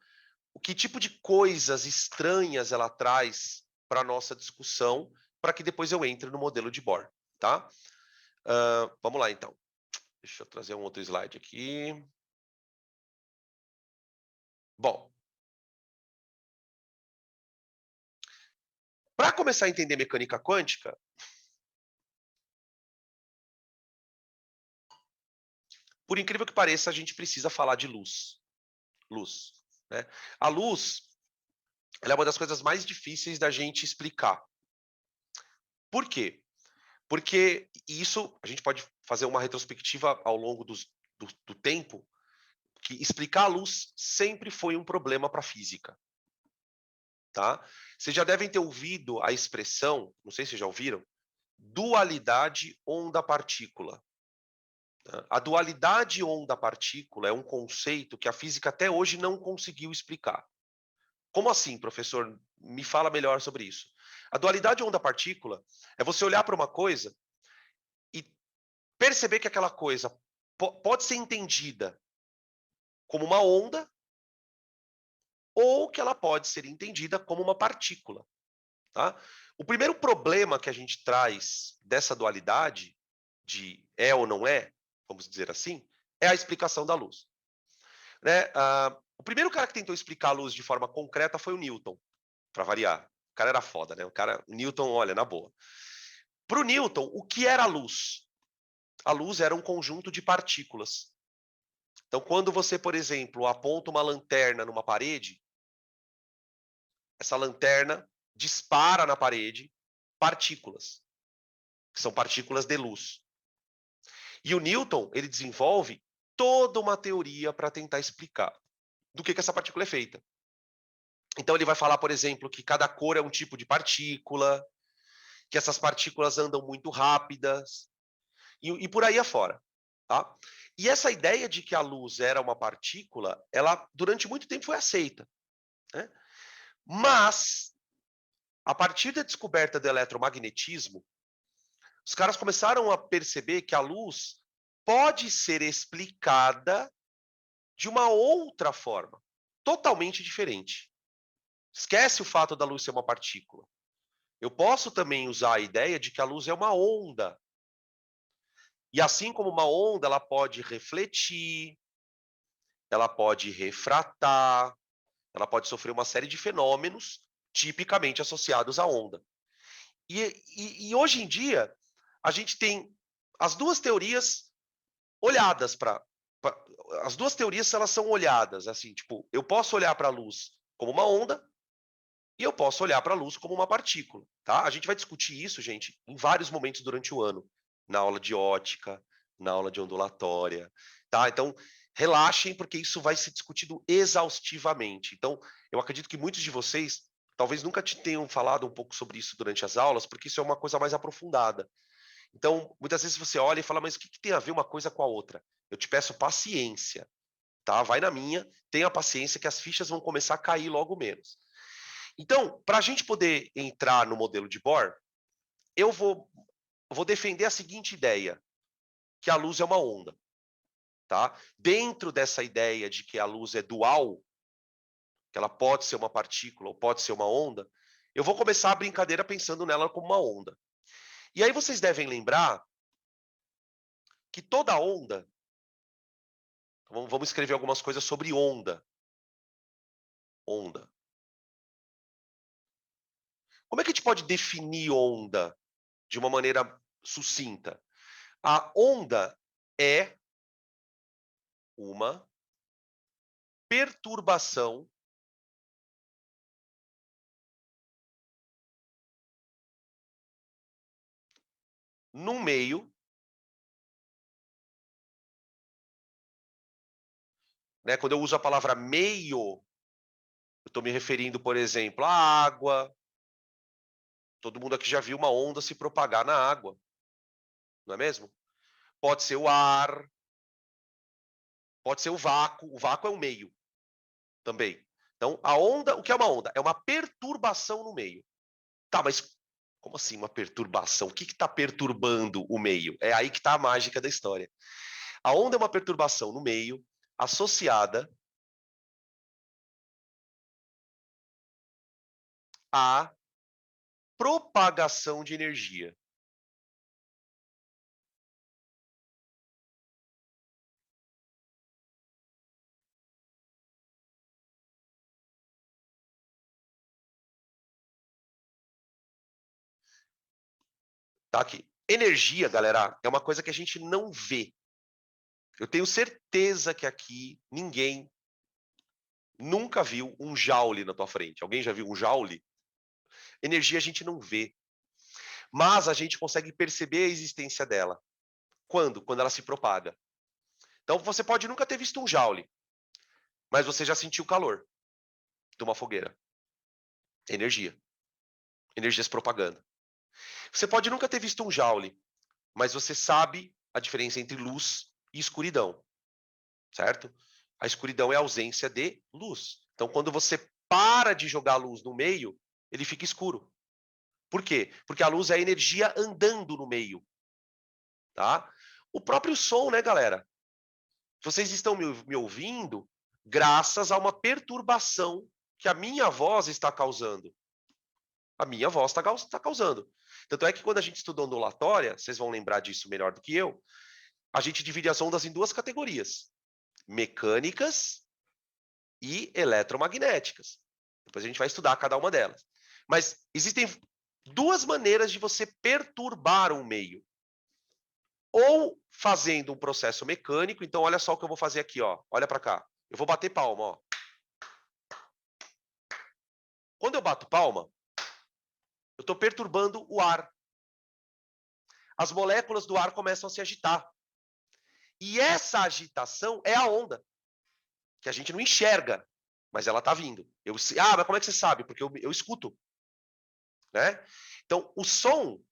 o que tipo de coisas estranhas ela traz para a nossa discussão, para que depois eu entre no modelo de Bohr, tá? Vamos lá, então. Deixa eu trazer um outro slide aqui. Bom, para começar a entender mecânica quântica, por incrível que pareça, a gente precisa falar de luz. Luz, né? A luz, ela é uma das coisas mais difíceis da gente explicar. Por quê? Porque isso, a gente pode fazer uma retrospectiva ao longo do tempo, que explicar a luz sempre foi um problema para a física, tá? Vocês já devem ter ouvido a expressão, não sei se vocês já ouviram, dualidade onda-partícula. A dualidade onda-partícula é um conceito que a física até hoje não conseguiu explicar. Como assim, professor? Me fala melhor sobre isso. A dualidade onda-partícula é você olhar para uma coisa e perceber que aquela coisa pode ser entendida como uma onda ou que ela pode ser entendida como uma partícula. Tá? O primeiro problema que a gente traz dessa dualidade, de é ou não é, vamos dizer assim, é a explicação da luz. Né? O primeiro cara que tentou explicar a luz de forma concreta foi o Newton, para variar. O cara era foda, né? O Newton, olha, na boa. Para o Newton, o que era a luz? A luz era um conjunto de partículas. Então, quando você, por exemplo, aponta uma lanterna numa parede, essa lanterna dispara na parede partículas, que são partículas de luz. E o Newton, ele desenvolve toda uma teoria para tentar explicar do que essa partícula é feita. Então ele vai falar, por exemplo, que cada cor é um tipo de partícula, que essas partículas andam muito rápidas, e por aí afora. Tá? E essa ideia de que a luz era uma partícula, ela durante muito tempo foi aceita. Né? Mas A partir da descoberta do eletromagnetismo, os caras começaram a perceber que a luz pode ser explicada de uma outra forma, totalmente diferente. Esquece o fato da luz ser uma partícula. Eu posso também usar a ideia de que a luz é uma onda. E assim como uma onda, ela pode refletir, ela pode refratar, ela pode sofrer uma série de fenômenos tipicamente associados à onda. E hoje em dia, a gente tem as duas teorias olhadas para. As duas teorias elas são olhadas, assim, tipo, eu posso olhar para a luz como uma onda e eu posso olhar para a luz como uma partícula, tá? A gente vai discutir isso, gente, em vários momentos durante o ano, na aula de ótica, na aula de ondulatória, tá? Então, relaxem, porque isso vai ser discutido exaustivamente. Então, eu acredito que muitos de vocês talvez nunca te tenham falado um pouco sobre isso durante as aulas, porque isso é uma coisa mais aprofundada. Então, muitas vezes você olha e fala, mas o que tem a ver uma coisa com a outra? Eu te peço paciência, tá? Vai na minha, tenha paciência que as fichas vão começar a cair logo menos. Então, para a gente poder entrar no modelo de Bohr, eu vou defender a seguinte ideia, que a luz é uma onda, tá? Dentro dessa ideia de que a luz é dual, que ela pode ser uma partícula ou pode ser uma onda, eu vou começar a brincadeira pensando nela como uma onda. E aí vocês devem lembrar que toda onda, vamos escrever algumas coisas sobre onda. Onda. Como é que a gente pode definir onda de uma maneira sucinta? A onda é uma perturbação no meio, né? Quando eu uso a palavra meio, eu estou me referindo, por exemplo, à água. Todo mundo aqui já viu uma onda se propagar na água, não é mesmo? Pode ser o ar, pode ser o vácuo. O vácuo é um meio também. Então, a onda, o que é uma onda? É uma perturbação no meio. Tá, mas como assim uma perturbação? O que está perturbando o meio? É aí que está a mágica da história. A onda é uma perturbação no meio associada à propagação de energia. Tá aqui. Energia, galera, é uma coisa que a gente não vê. Eu tenho certeza que aqui ninguém nunca viu um joule na tua frente. Alguém já viu um joule? Energia a gente não vê, mas a gente consegue perceber a existência dela. Quando? Quando ela se propaga. Então você pode nunca ter visto um joule, mas você já sentiu o calor de uma fogueira. Energia. Energia se propagando. Você pode nunca ter visto um joule, mas você sabe a diferença entre luz e escuridão, certo? A escuridão é a ausência de luz. Então, quando você para de jogar luz no meio, ele fica escuro. Por quê? Porque a luz é a energia andando no meio, tá? O próprio som, né, galera? Vocês estão me ouvindo graças a uma perturbação que a minha voz está causando. A minha voz está causando. Tanto é que quando a gente estudou ondulatória, vocês vão lembrar disso melhor do que eu, a gente divide as ondas em duas categorias: mecânicas e eletromagnéticas. Depois a gente vai estudar cada uma delas. Mas existem duas maneiras de você perturbar um meio. Ou fazendo um processo mecânico, então olha só o que eu vou fazer aqui, ó. Olha para cá. Eu vou bater palma, ó. Quando eu bato palma, eu estou perturbando o ar. As moléculas do ar começam a se agitar. E essa agitação é a onda, que a gente não enxerga, mas ela está vindo. Mas como é que você sabe? Porque eu escuto. Né? Então, o som,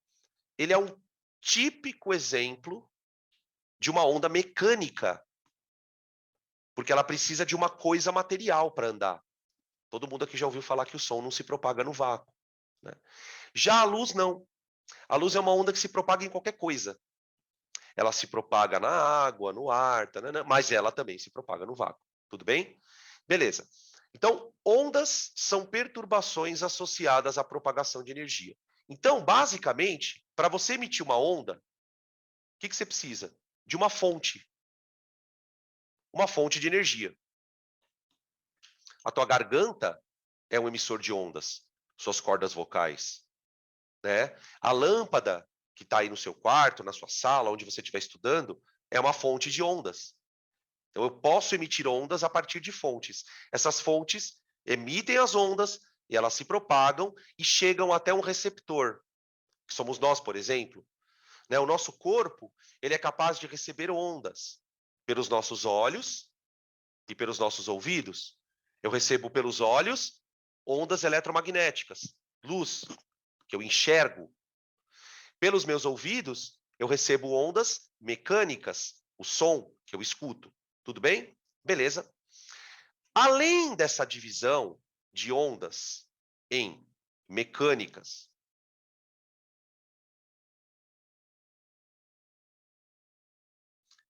ele é um típico exemplo de uma onda mecânica, porque ela precisa de uma coisa material para andar. Todo mundo aqui já ouviu falar que o som não se propaga no vácuo. né? Já a luz, não. A luz é uma onda que se propaga em qualquer coisa. Ela se propaga na água, no ar, tanana, mas ela também se propaga no vácuo. Tudo bem? Beleza. Então, ondas são perturbações associadas à propagação de energia. Então, basicamente, para você emitir uma onda, o que você precisa? De uma fonte de energia. A tua garganta é um emissor de ondas, suas cordas vocais, né? A lâmpada que está aí no seu quarto, na sua sala, onde você estiver estudando, é uma fonte de ondas. Então, eu posso emitir ondas a partir de fontes. Essas fontes emitem as ondas e elas se propagam e chegam até um receptor, que somos nós, por exemplo. Né? O nosso corpo, ele é capaz de receber ondas pelos nossos olhos e pelos nossos ouvidos. Eu recebo pelos olhos ondas eletromagnéticas, luz, que eu enxergo. Pelos meus ouvidos, eu recebo ondas mecânicas, o som que eu escuto. Tudo bem? Beleza. Além dessa divisão de ondas em mecânicas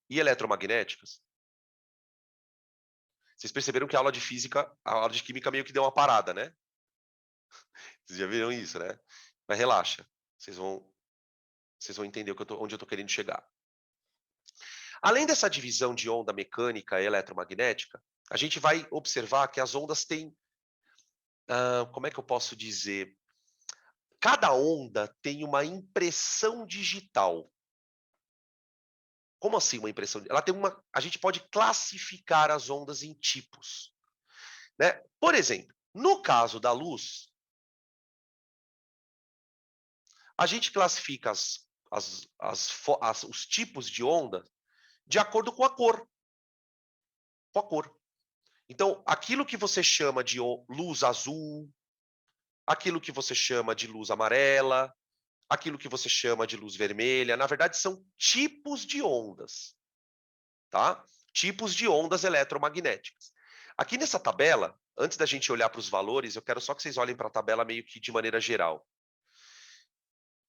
e eletromagnéticas, vocês perceberam que a aula de física, a aula de química meio que deu uma parada, né? Vocês já viram isso, né? Mas relaxa, vocês vão entender onde eu tô querendo chegar. Além dessa divisão de onda mecânica e eletromagnética, a gente vai observar que as ondas têm, como é que eu posso dizer? Cada onda tem uma impressão digital. Como assim uma impressão? Ela tem uma. A gente pode classificar as ondas em tipos, né? Por exemplo, no caso da luz, a gente classifica os tipos de onda de acordo com a cor. Com a cor. Então, aquilo que você chama de luz azul, aquilo que você chama de luz amarela, aquilo que você chama de luz vermelha, na verdade são tipos de ondas, tá? Tipos de ondas eletromagnéticas. Aqui nessa tabela, antes da gente olhar para os valores, eu quero só que vocês olhem para a tabela meio que de maneira geral.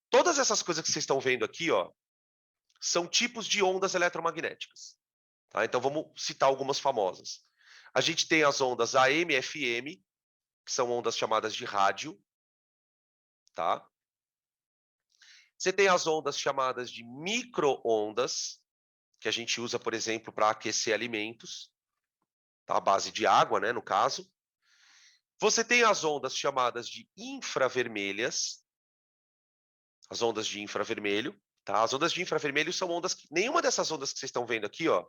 Todas essas coisas que vocês estão vendo aqui, ó, são tipos de ondas eletromagnéticas. Tá? Então vamos citar algumas famosas. A gente tem as ondas AM e FM, que são ondas chamadas de rádio, tá? Você tem as ondas chamadas de micro-ondas, que a gente usa, por exemplo, para aquecer alimentos, tá? À base de água, né, no caso. Você tem as ondas chamadas de infravermelhas, as ondas de infravermelho, tá? As ondas de infravermelho são ondas que nenhuma dessas ondas que vocês estão vendo aqui, ó,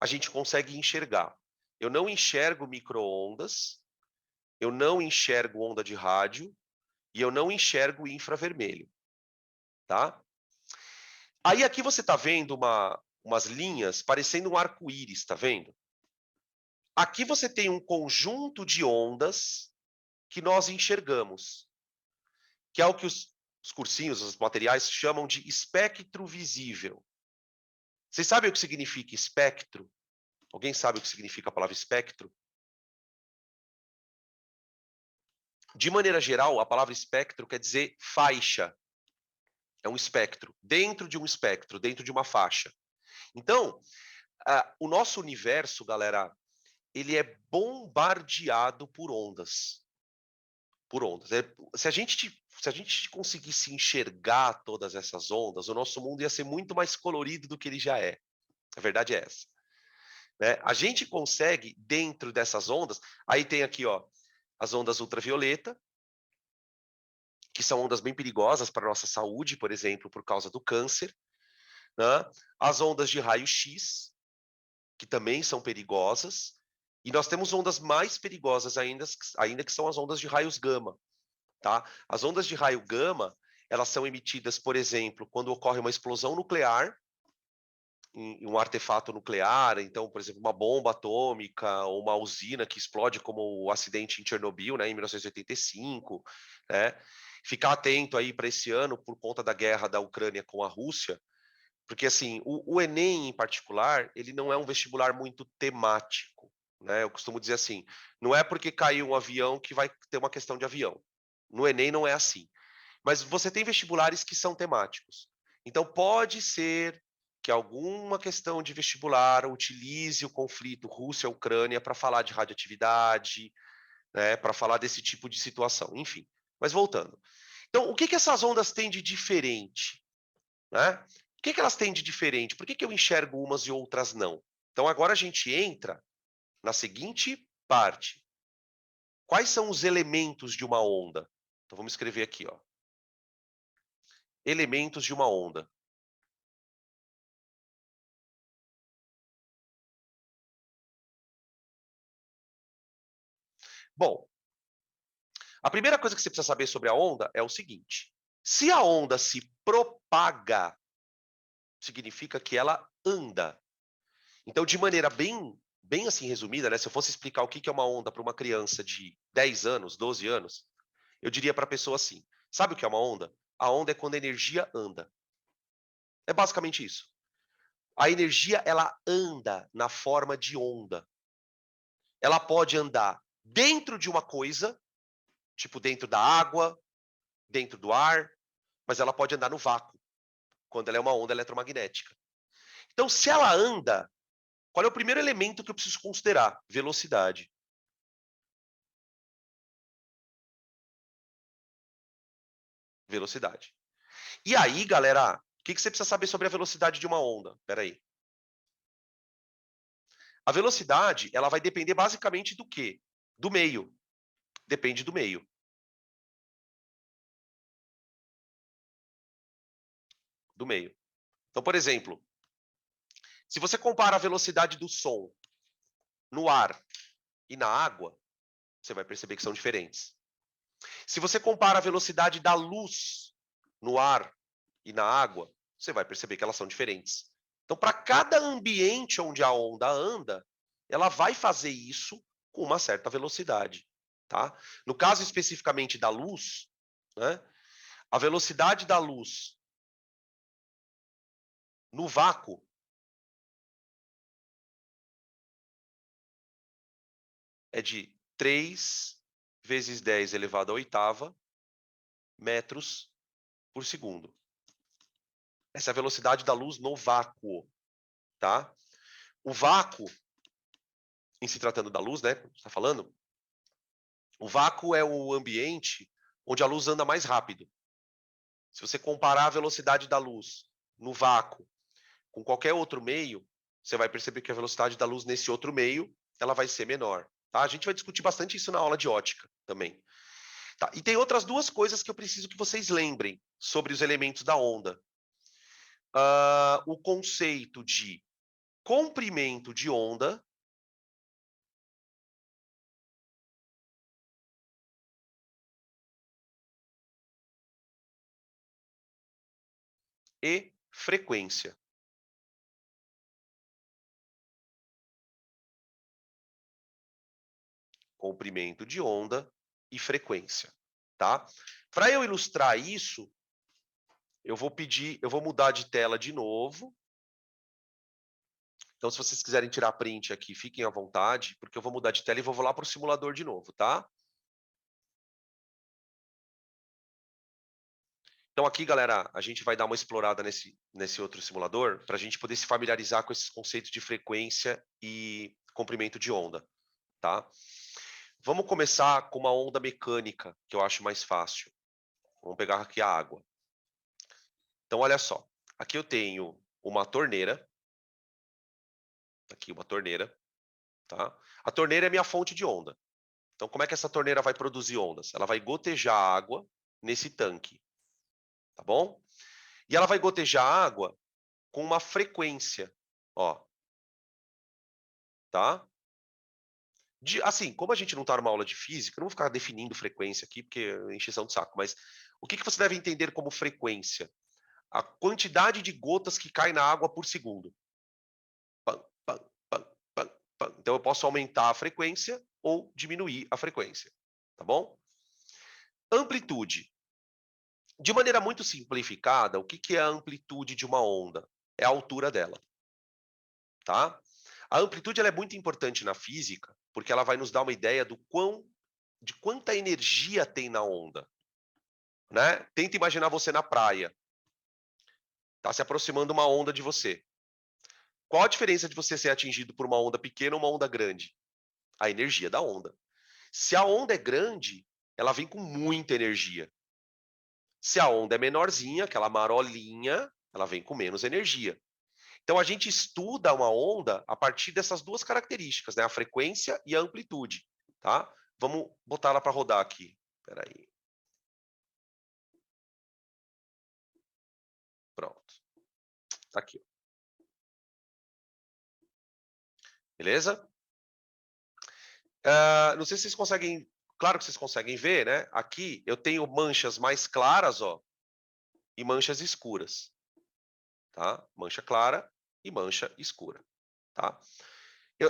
a gente consegue enxergar. Eu não enxergo micro-ondas, eu não enxergo onda de rádio e eu não enxergo infravermelho, tá? Aí aqui você está vendo umas linhas parecendo um arco-íris, tá vendo? Aqui você tem um conjunto de ondas que nós enxergamos, que é o que os cursinhos, os materiais chamam de espectro visível. Vocês sabem o que significa espectro? Alguém sabe o que significa a palavra espectro? De maneira geral, a palavra espectro quer dizer faixa. É um espectro, dentro de um espectro, dentro de uma faixa. Então, o nosso universo, galera, ele é bombardeado por ondas. Por ondas. Se a gente conseguisse enxergar todas essas ondas, o nosso mundo ia ser muito mais colorido do que ele já é. A verdade é essa. Né? A gente consegue, dentro dessas ondas, aí tem aqui, ó, as ondas ultravioleta, que são ondas bem perigosas para a nossa saúde, por exemplo, por causa do câncer. Né? As ondas de raio-x, que também são perigosas. E nós temos ondas mais perigosas ainda que são as ondas de raios gama. Tá? As ondas de raio gama, elas são emitidas, por exemplo, quando ocorre uma explosão nuclear, em um artefato nuclear, então, por exemplo, uma bomba atômica ou uma usina que explode, como o acidente em Chernobyl, né, em 1985, né? Ficar atento aí para esse ano por conta da guerra da Ucrânia com a Rússia, porque assim, o Enem em particular, ele não é um vestibular muito temático, né? Eu costumo dizer assim, não é porque caiu um avião que vai ter uma questão de avião. No Enem não é assim. Mas você tem vestibulares que são temáticos. Então pode ser que alguma questão de vestibular utilize o conflito Rússia-Ucrânia para falar de radioatividade, né, para falar desse tipo de situação, enfim. Mas voltando. Então, o que essas ondas têm de diferente? Né? O que elas têm de diferente? Por que eu enxergo umas e outras não? Então, agora a gente entra na seguinte parte. Quais são os elementos de uma onda? Então, vamos escrever aqui, ó. Elementos de uma onda. Bom, a primeira coisa que você precisa saber sobre a onda é o seguinte: se a onda se propaga, significa que ela anda. Então, de maneira bem assim resumida, né, se eu fosse explicar o que é uma onda para uma criança de 10 anos, 12 anos, eu diria para a pessoa assim: sabe o que é uma onda? A onda é quando a energia anda. É basicamente isso. A energia ela anda na forma de onda. Ela pode andar dentro de uma coisa, tipo dentro da água, dentro do ar, mas ela pode andar no vácuo, quando ela é uma onda eletromagnética. Então, se ela anda, qual é o primeiro elemento que eu preciso considerar? Velocidade. Velocidade. E aí, galera, o que você precisa saber sobre a velocidade de uma onda? Espera aí. A velocidade, ela vai depender basicamente do quê? Do meio. Depende do meio. Do meio. Então, por exemplo, se você compara a velocidade do som no ar e na água, você vai perceber que são diferentes. Se você compara a velocidade da luz no ar e na água, você vai perceber que elas são diferentes. Então, para cada ambiente onde a onda anda, ela vai fazer isso com uma certa velocidade. Tá? No caso especificamente da luz, né, a velocidade da luz no vácuo é de 3 vezes 10 elevado à oitava metros por segundo. Essa é a velocidade da luz no vácuo. Tá? O vácuo, em se tratando da luz, né, está falando, o vácuo é o ambiente onde a luz anda mais rápido. Se você comparar a velocidade da luz no vácuo com qualquer outro meio, você vai perceber que a velocidade da luz nesse outro meio, ela vai ser menor. Tá? A gente vai discutir bastante isso na aula de ótica também. Tá? E tem outras duas coisas que eu preciso que vocês lembrem sobre os elementos da onda. O conceito de comprimento de onda e frequência. Comprimento de onda e frequência, tá? Para eu ilustrar isso, eu vou mudar de tela de novo. Então, se vocês quiserem tirar print aqui, fiquem à vontade, porque eu vou mudar de tela e vou lá para o simulador de novo, tá? Então aqui, galera, a gente vai dar uma explorada nesse outro simulador para a gente poder se familiarizar com esses conceitos de frequência e comprimento de onda, tá? Vamos começar com uma onda mecânica, que eu acho mais fácil. Vamos pegar aqui a água. Então, olha só. Aqui eu tenho uma torneira. Aqui uma torneira, tá? A torneira é minha fonte de onda. Então, como é que essa torneira vai produzir ondas? Ela vai gotejar água nesse tanque, tá bom? E ela vai gotejar água com uma frequência, ó, tá? Assim, como a gente não está numa aula de física, eu não vou ficar definindo frequência aqui, porque é encheção de saco, mas o que você deve entender como frequência? A quantidade de gotas que cai na água por segundo. Pam, pam, pam, pam, pam. Então eu posso aumentar a frequência ou diminuir a frequência, tá bom? Amplitude. De maneira muito simplificada, o que é a amplitude de uma onda? É a altura dela, tá? A amplitude ela é muito importante na física, porque ela vai nos dar uma ideia de quanta energia tem na onda. né? Tenta imaginar você na praia. Tá se aproximando uma onda de você. Qual a diferença de você ser atingido por uma onda pequena ou uma onda grande? A energia da onda. Se a onda é grande, ela vem com muita energia. Se a onda é menorzinha, aquela marolinha, ela vem com menos energia. Então a gente estuda uma onda a partir dessas duas características, né? A frequência e a amplitude, tá? Vamos botar ela para rodar aqui. Espera aí. Pronto. Tá aqui. Beleza? Não sei se vocês conseguem. Claro que vocês conseguem ver, né? Aqui eu tenho manchas mais claras, ó, e manchas escuras, tá? Mancha clara e mancha escura, tá?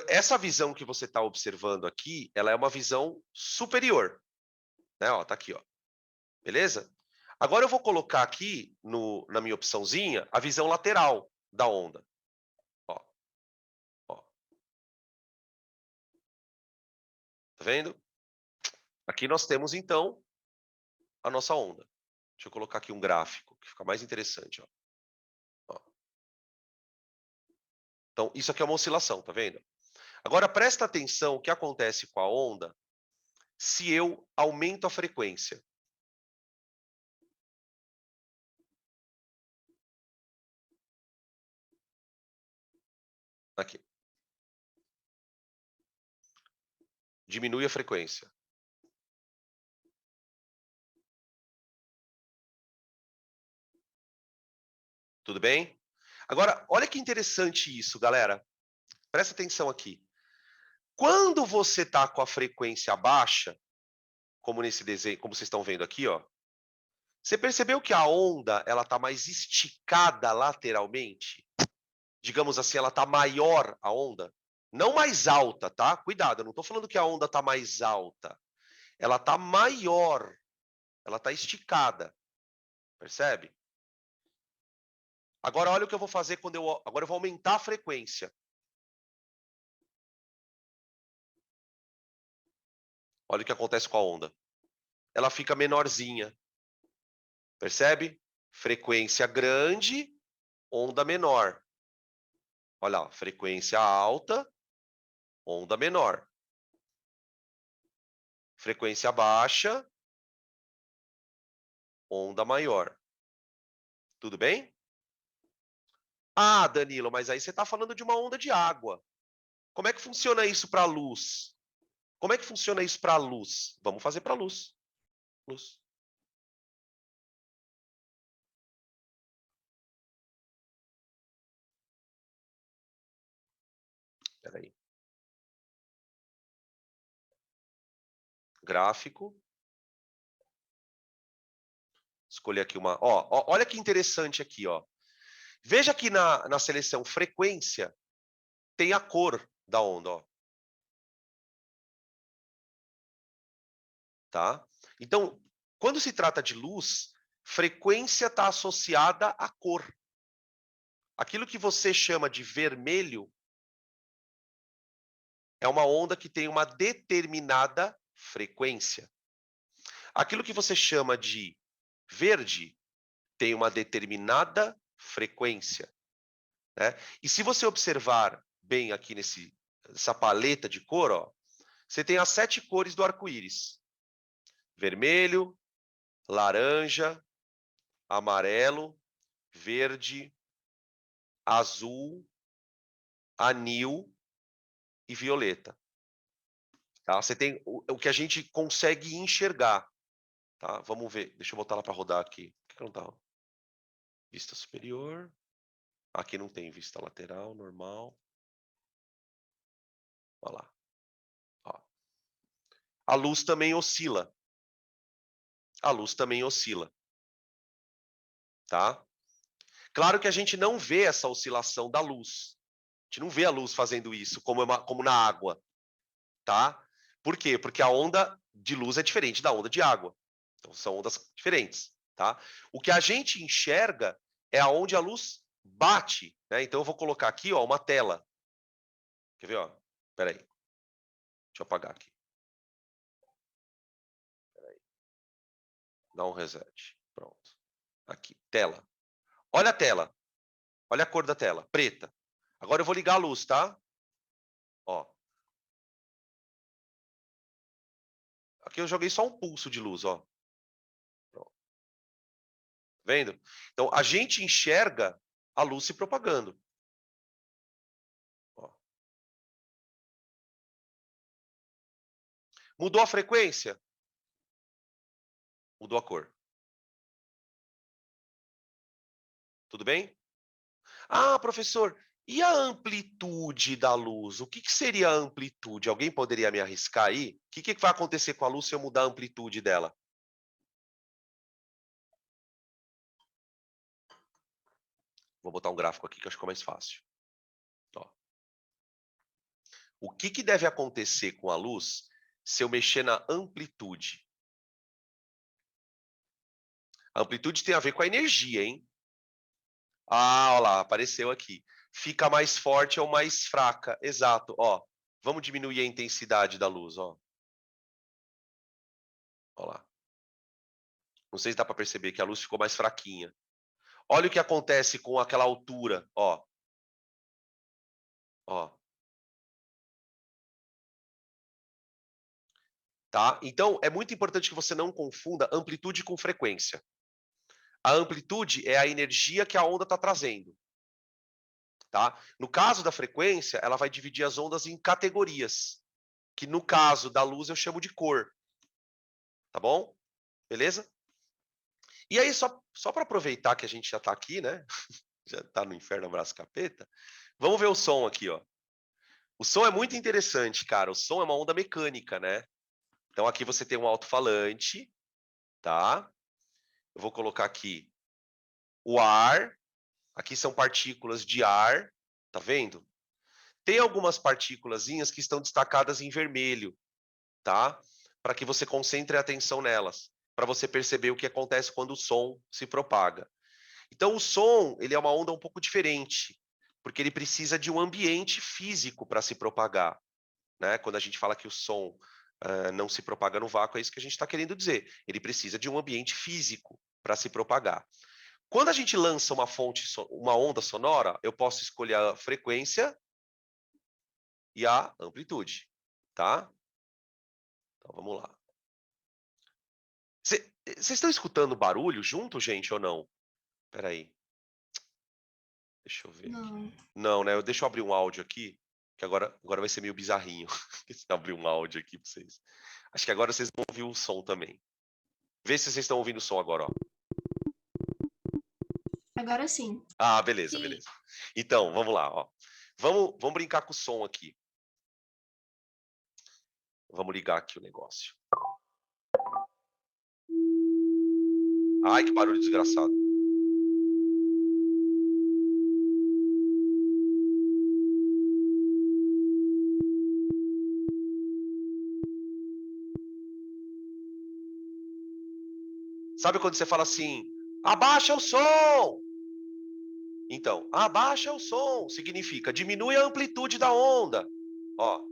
Essa visão que você está observando aqui, ela é uma visão superior, né? Ó, tá aqui, ó. Beleza? Agora eu vou colocar aqui na minha opçãozinha a visão lateral da onda. Ó, ó. Tá vendo? Aqui nós temos então a nossa onda. Deixa eu colocar aqui um gráfico que fica mais interessante, ó. Ó. Então, isso aqui é uma oscilação, tá vendo? Agora presta atenção o que acontece com a onda se eu aumento a frequência. Aqui. Diminui a frequência. Tudo bem? Agora, olha que interessante isso, galera. Presta atenção aqui. Quando você está com a frequência baixa, como nesse desenho, como vocês estão vendo aqui, ó, você percebeu que a onda ela está mais esticada lateralmente? Digamos assim, ela está maior a onda? Não mais alta, tá? Cuidado, eu não estou falando que a onda está mais alta. Ela está maior, ela está esticada, percebe? Agora olha o que eu vou fazer agora eu vou aumentar a frequência. Olha o que acontece com a onda. Ela fica menorzinha. Percebe? Frequência grande, onda menor. Olha lá, frequência alta, onda menor. Frequência baixa, onda maior. Tudo bem? Ah, Danilo, mas aí você está falando de uma onda de água. Como é que funciona isso para a luz? Como é que funciona isso para a luz? Vamos fazer para a luz. Luz. Espera aí. Gráfico. Escolher aqui uma. Ó, olha que interessante aqui, ó. Veja que na seleção frequência tem a cor da onda, ó. Tá? Então, quando se trata de luz, frequência está associada à cor. Aquilo que você chama de vermelho é uma onda que tem uma determinada frequência. Aquilo que você chama de verde tem uma determinada frequência, né? E se você observar bem aqui nessa paleta de cor, ó, você tem as 7 cores do arco-íris: vermelho, laranja, amarelo, verde, azul, anil e violeta. Tá? Você tem o que a gente consegue enxergar. Tá? Vamos ver. Deixa eu botar ela para rodar aqui. Por que não tá? Vista superior. Aqui não tem vista lateral, normal. Olha lá. Ó. A luz também oscila. A luz também oscila. Tá? Claro que a gente não vê essa oscilação da luz. A gente não vê a luz fazendo isso, como na água. Tá? Por quê? Porque a onda de luz é diferente da onda de água. Então, são ondas diferentes. Tá? O que a gente enxerga é aonde a luz bate. Né? Então, eu vou colocar aqui ó, uma tela. Quer ver? Espera aí. Deixa eu apagar aqui. Dá um reset. Pronto. Aqui, tela. Olha a tela. Olha a cor da tela, preta. Agora eu vou ligar a luz, tá? Ó. Aqui eu joguei só um pulso de luz, ó. Pronto. Vendo? Então, a gente enxerga a luz se propagando. Ó. Mudou a frequência? Mudou a cor. Tudo bem? Ah, professor, e a amplitude da luz? O que seria a amplitude? Alguém poderia me arriscar aí? O que vai acontecer com a luz se eu mudar a amplitude dela? Vou botar um gráfico aqui que eu acho que é mais fácil. Ó. O que deve acontecer com a luz se eu mexer na amplitude? A amplitude tem a ver com a energia, hein? Ah, olha lá, apareceu aqui. Fica mais forte ou mais fraca. Exato, ó. Vamos diminuir a intensidade da luz, ó. Ó lá. Não sei se dá para perceber que a luz ficou mais fraquinha. Olha o que acontece com aquela altura, ó. Ó. Tá? Então, é muito importante que você não confunda amplitude com frequência. A amplitude é a energia que a onda está trazendo. Tá? No caso da frequência, ela vai dividir as ondas em categorias, que no caso da luz eu chamo de cor. Tá bom? Beleza? E aí, só para aproveitar que a gente já está aqui, né? Já está no inferno, abraço capeta. Vamos ver o som aqui, ó. O som é muito interessante, cara. O som é uma onda mecânica, né? Então aqui você tem um alto-falante, tá? Eu vou colocar aqui o ar. Aqui são partículas de ar, tá vendo? Tem algumas partículazinhas que estão destacadas em vermelho, tá? Para que você concentre a atenção nelas, para você perceber o que acontece quando o som se propaga. Então o som, ele é uma onda um pouco diferente, porque ele precisa de um ambiente físico para se propagar, né? Quando a gente fala que o som não se propaga no vácuo, é isso que a gente está querendo dizer. Ele precisa de um ambiente físico para se propagar. Quando a gente lança uma onda sonora, eu posso escolher a frequência e a amplitude, tá? Então vamos lá. Vocês estão escutando barulho junto, gente, ou não? Espera aí. Deixa eu ver aqui. Não. Não, né? Deixa eu abrir um áudio aqui, que agora vai ser meio bizarrinho. Se eu abrir um áudio aqui para vocês. Acho que agora vocês vão ouvir o som também. Vê se vocês estão ouvindo o som agora, ó. Agora sim. Ah, beleza, Que beleza. Então, vamos lá, ó. Vamos brincar com o som aqui. Vamos ligar aqui o negócio. Ai, que barulho desgraçado. Sabe quando você fala assim, abaixa o som? Então, abaixa o som significa diminui a amplitude da onda. Ó.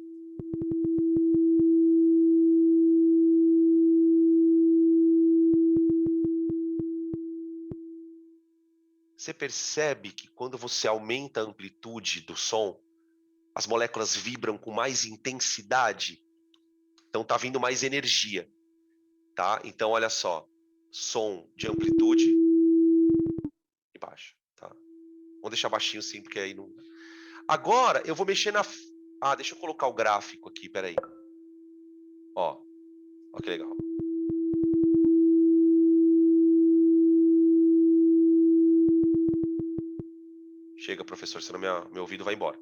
Você percebe que quando você aumenta a amplitude do som, as moléculas vibram com mais intensidade? Então tá vindo mais energia, tá? Então olha só, som de amplitude e baixo, tá? Vamos deixar baixinho sim, porque aí não. Agora eu vou mexer na. Ah, deixa eu colocar o gráfico aqui, peraí. Ó, ó que legal. Chega, professor, senão meu ouvido vai embora.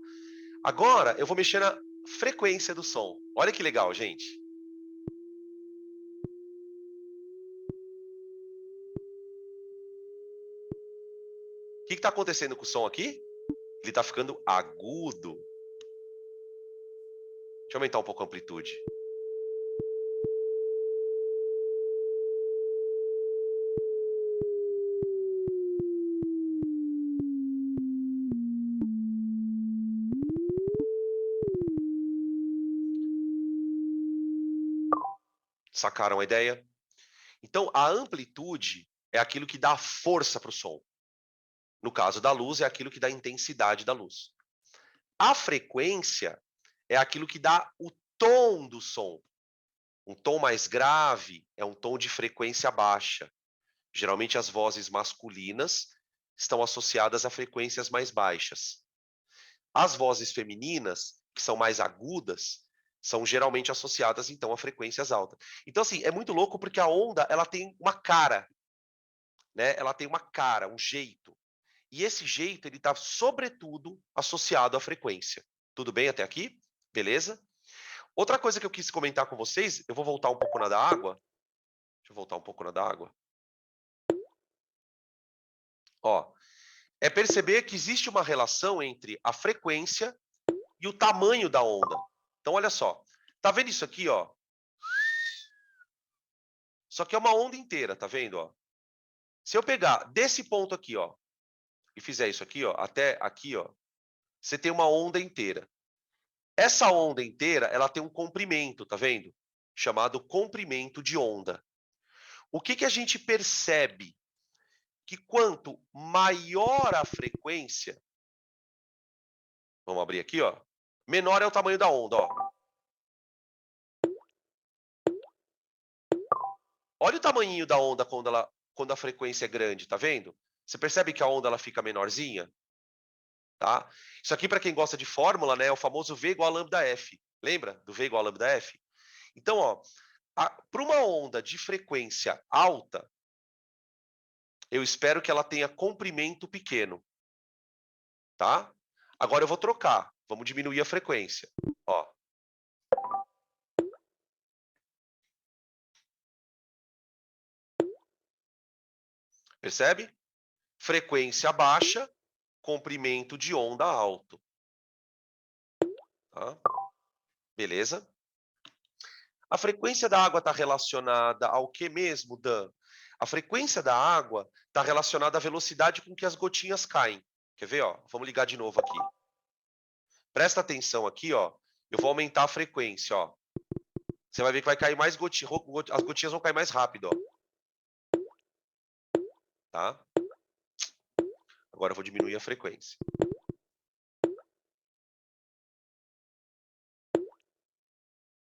Agora eu vou mexer na frequência do som. Olha que legal, gente. O que está acontecendo com o som aqui? Ele está ficando agudo. Deixa eu aumentar um pouco a amplitude. Sacaram a ideia? Então, a amplitude é aquilo que dá força para o som. No caso da luz, é aquilo que dá intensidade da luz. A frequência é aquilo que dá o tom do som. Um tom mais grave é um tom de frequência baixa. Geralmente as vozes masculinas estão associadas a frequências mais baixas. As vozes femininas, que são mais agudas, são geralmente associadas então a frequências altas. Então assim, é muito louco porque a onda, ela tem uma cara, né? Ela tem uma cara, um jeito. E esse jeito, ele está sobretudo associado à frequência. Tudo bem até aqui? Beleza? Outra coisa que eu quis comentar com vocês, eu vou voltar um pouco na da água. Deixa eu voltar um pouco na da água. Ó, é perceber que existe uma relação entre a frequência e o tamanho da onda. Então, olha só. Tá vendo isso aqui, ó? Só que é uma onda inteira, tá vendo, ó? Se eu pegar desse ponto aqui, ó, e fizer isso aqui, ó, até aqui, ó, você tem uma onda inteira. Essa onda inteira, ela tem um comprimento, tá vendo? Chamado comprimento de onda. O que que a gente percebe? Que quanto maior a frequência, vamos abrir aqui, ó, menor é o tamanho da onda, ó. Olha o tamanhinho da onda quando a frequência é grande, tá vendo? Você percebe que a onda ela fica menorzinha? Tá? Isso aqui, para quem gosta de fórmula, né, é o famoso V igual a lambda F. Lembra do V igual a lambda F? Então, ó, para uma onda de frequência alta, eu espero que ela tenha comprimento pequeno, tá? Agora eu vou trocar. Vamos diminuir a frequência. Ó. Percebe? Frequência baixa, comprimento de onda alto. Tá? Beleza? A frequência da água está relacionada ao que mesmo, Dan? A frequência da água está relacionada à velocidade com que as gotinhas caem. Quer ver? Ó? Vamos ligar de novo aqui. Presta atenção aqui, ó. Eu vou aumentar a frequência, ó. Você vai ver que vai cair mais gotinhas. As gotinhas vão cair mais rápido, ó. Tá? Agora eu vou diminuir a frequência.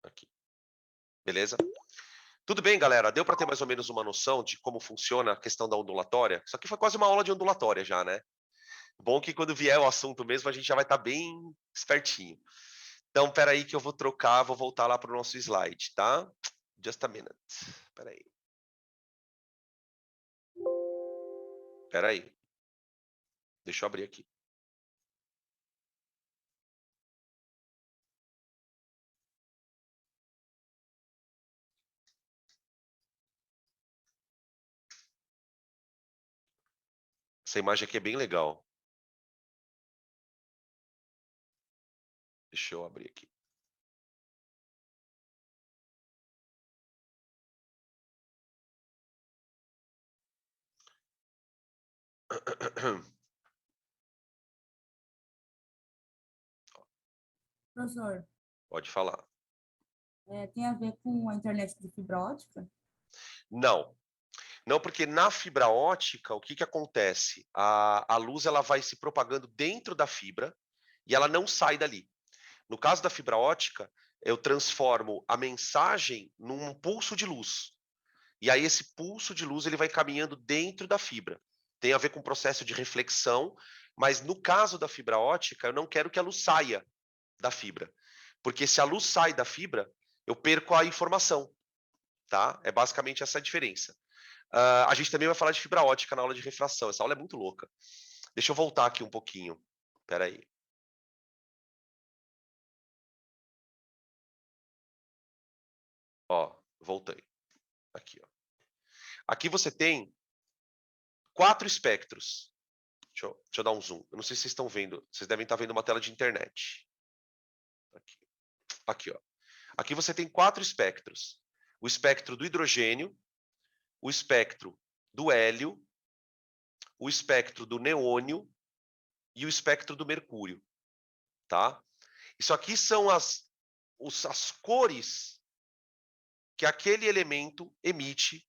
Aqui. Beleza? Tudo bem, galera? Deu para ter mais ou menos uma noção de como funciona a questão da ondulatória? Isso aqui foi quase uma aula de ondulatória já, né? Bom que quando vier o assunto mesmo, a gente já vai estar bem espertinho. Então, espera aí que eu vou trocar, vou voltar lá para o nosso slide, tá? Just a minute. Espera aí. Espera aí. Deixa eu abrir aqui. Essa imagem aqui é bem legal. Deixa eu abrir aqui. Professor, Pode falar. tem a ver com a internet de fibra ótica? Não. Não, porque na fibra ótica, o que que acontece? A luz ela vai se propagando dentro da fibra e ela não sai dali. No caso da fibra ótica, eu transformo a mensagem num pulso de luz. E aí esse pulso de luz ele vai caminhando dentro da fibra. Tem a ver com o processo de reflexão, mas no caso da fibra ótica, eu não quero que a luz saia da fibra. Porque se a luz sai da fibra, eu perco a informação, tá? É basicamente essa a diferença. A gente também vai falar de fibra ótica na aula de refração. Essa aula é muito louca. Deixa eu voltar aqui um pouquinho. Espera aí. Ó, voltei. Aqui, ó. Aqui você tem 4 espectros. Deixa eu dar um zoom. Eu não sei se vocês estão vendo. Vocês devem estar vendo uma tela de internet. Aqui, aqui, ó. Aqui você tem 4 espectros. O espectro do hidrogênio, o espectro do hélio, o espectro do neônio e o espectro do mercúrio, tá? Isso aqui são as cores que aquele elemento emite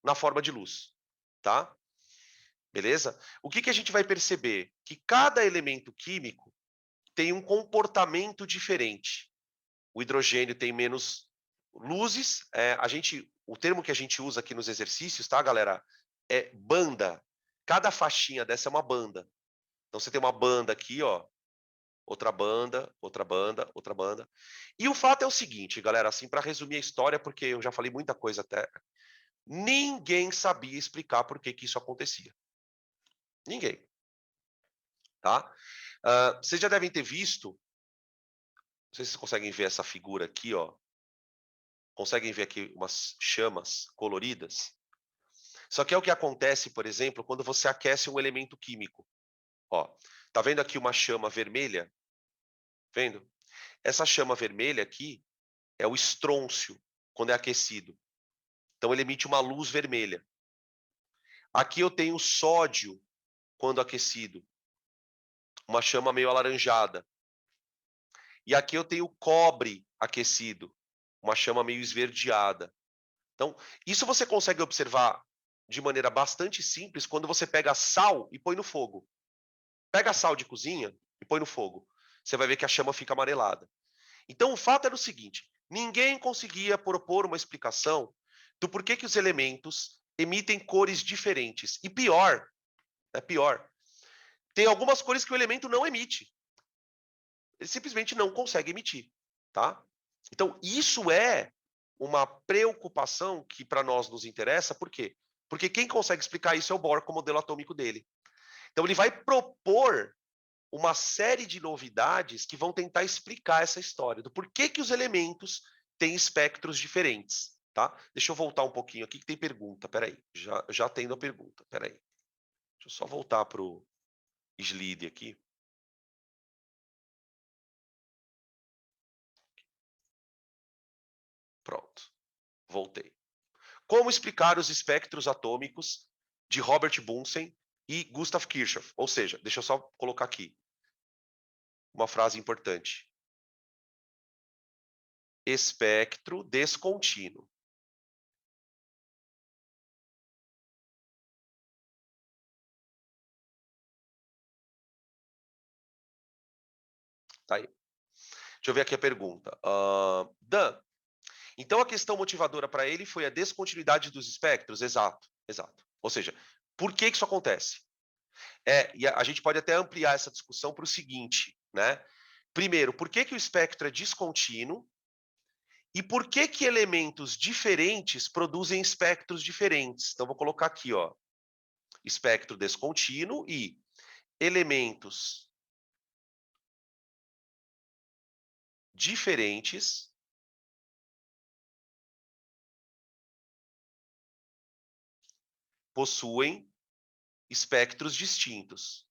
na forma de luz, tá? Beleza? O que a gente vai perceber? Que cada elemento químico tem um comportamento diferente. O hidrogênio tem menos luzes. O termo que a gente usa aqui nos exercícios, tá, galera? É banda. Cada faixinha dessa é uma banda. Então você tem uma banda aqui, ó, outra banda, outra banda, outra banda. E o fato é o seguinte, galera, assim, para resumir a história, porque eu já falei muita coisa até, ninguém sabia explicar por que isso acontecia. Ninguém, tá? Vocês já devem ter visto, não sei se vocês conseguem ver essa figura aqui, ó. Conseguem ver aqui umas chamas coloridas? Só que é o que acontece, por exemplo, quando você aquece um elemento químico. Ó, tá vendo aqui uma chama vermelha? Vendo? Essa chama vermelha aqui é o estrôncio, quando é aquecido. Então ele emite uma luz vermelha. Aqui eu tenho sódio, quando aquecido, uma chama meio alaranjada. E aqui eu tenho cobre aquecido, uma chama meio esverdeada. Então, isso você consegue observar de maneira bastante simples quando você pega sal e põe no fogo. Pega sal de cozinha e põe no fogo. Você vai ver que a chama fica amarelada. Então, o fato era o seguinte: ninguém conseguia propor uma explicação do porquê que os elementos emitem cores diferentes. E pior, tem algumas cores que o elemento não emite. Ele simplesmente não consegue emitir, tá? Então, isso é uma preocupação que para nós nos interessa, por quê? Porque quem consegue explicar isso é o Bohr com o modelo atômico dele. Então, ele vai propor uma série de novidades que vão tentar explicar essa história do porquê que os elementos têm espectros diferentes, tá? Deixa eu voltar um pouquinho aqui que tem pergunta, peraí. Já tendo a pergunta, peraí. Deixa eu só voltar para o slide aqui. Pronto, voltei. Como explicar os espectros atômicos de Robert Bunsen e Gustav Kirchhoff? Ou seja, deixa eu só colocar aqui uma frase importante. Espectro descontínuo. Tá aí. Deixa eu ver aqui a pergunta. Dan, então a questão motivadora para ele foi a descontinuidade dos espectros? Exato, exato. Ou seja, por que isso acontece? E a gente pode até ampliar essa discussão para o seguinte, né? Primeiro, por que o espectro é descontínuo? E por que elementos diferentes produzem espectros diferentes? Então, vou colocar aqui, ó, espectro descontínuo e elementos diferentes possuem espectros distintos.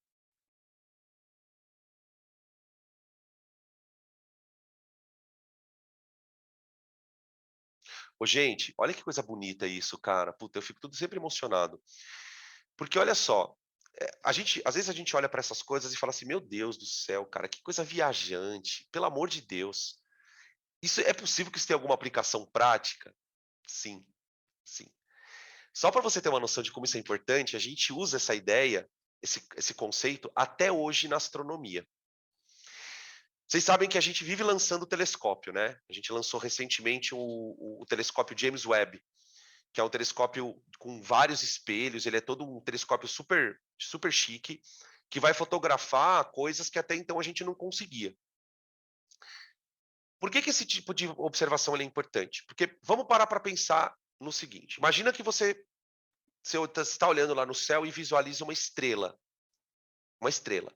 Ô, gente, olha que coisa bonita isso, cara. Puta, eu fico tudo sempre emocionado. Porque olha só, às vezes a gente olha para essas coisas e fala assim: meu Deus do céu, cara, que coisa viajante, pelo amor de Deus. Isso é possível que isso tenha alguma aplicação prática? Sim, sim. Só para você ter uma noção de como isso é importante, a gente usa essa ideia, esse conceito, até hoje na astronomia. Vocês sabem que a gente vive lançando telescópio, né? A gente lançou recentemente o telescópio James Webb, que é um telescópio com vários espelhos, ele é todo um telescópio super, super chique, que vai fotografar coisas que até então a gente não conseguia. Por que esse tipo de observação é importante? Porque vamos parar para pensar no seguinte: imagina que você está olhando lá no céu e visualiza uma estrela. Uma estrela.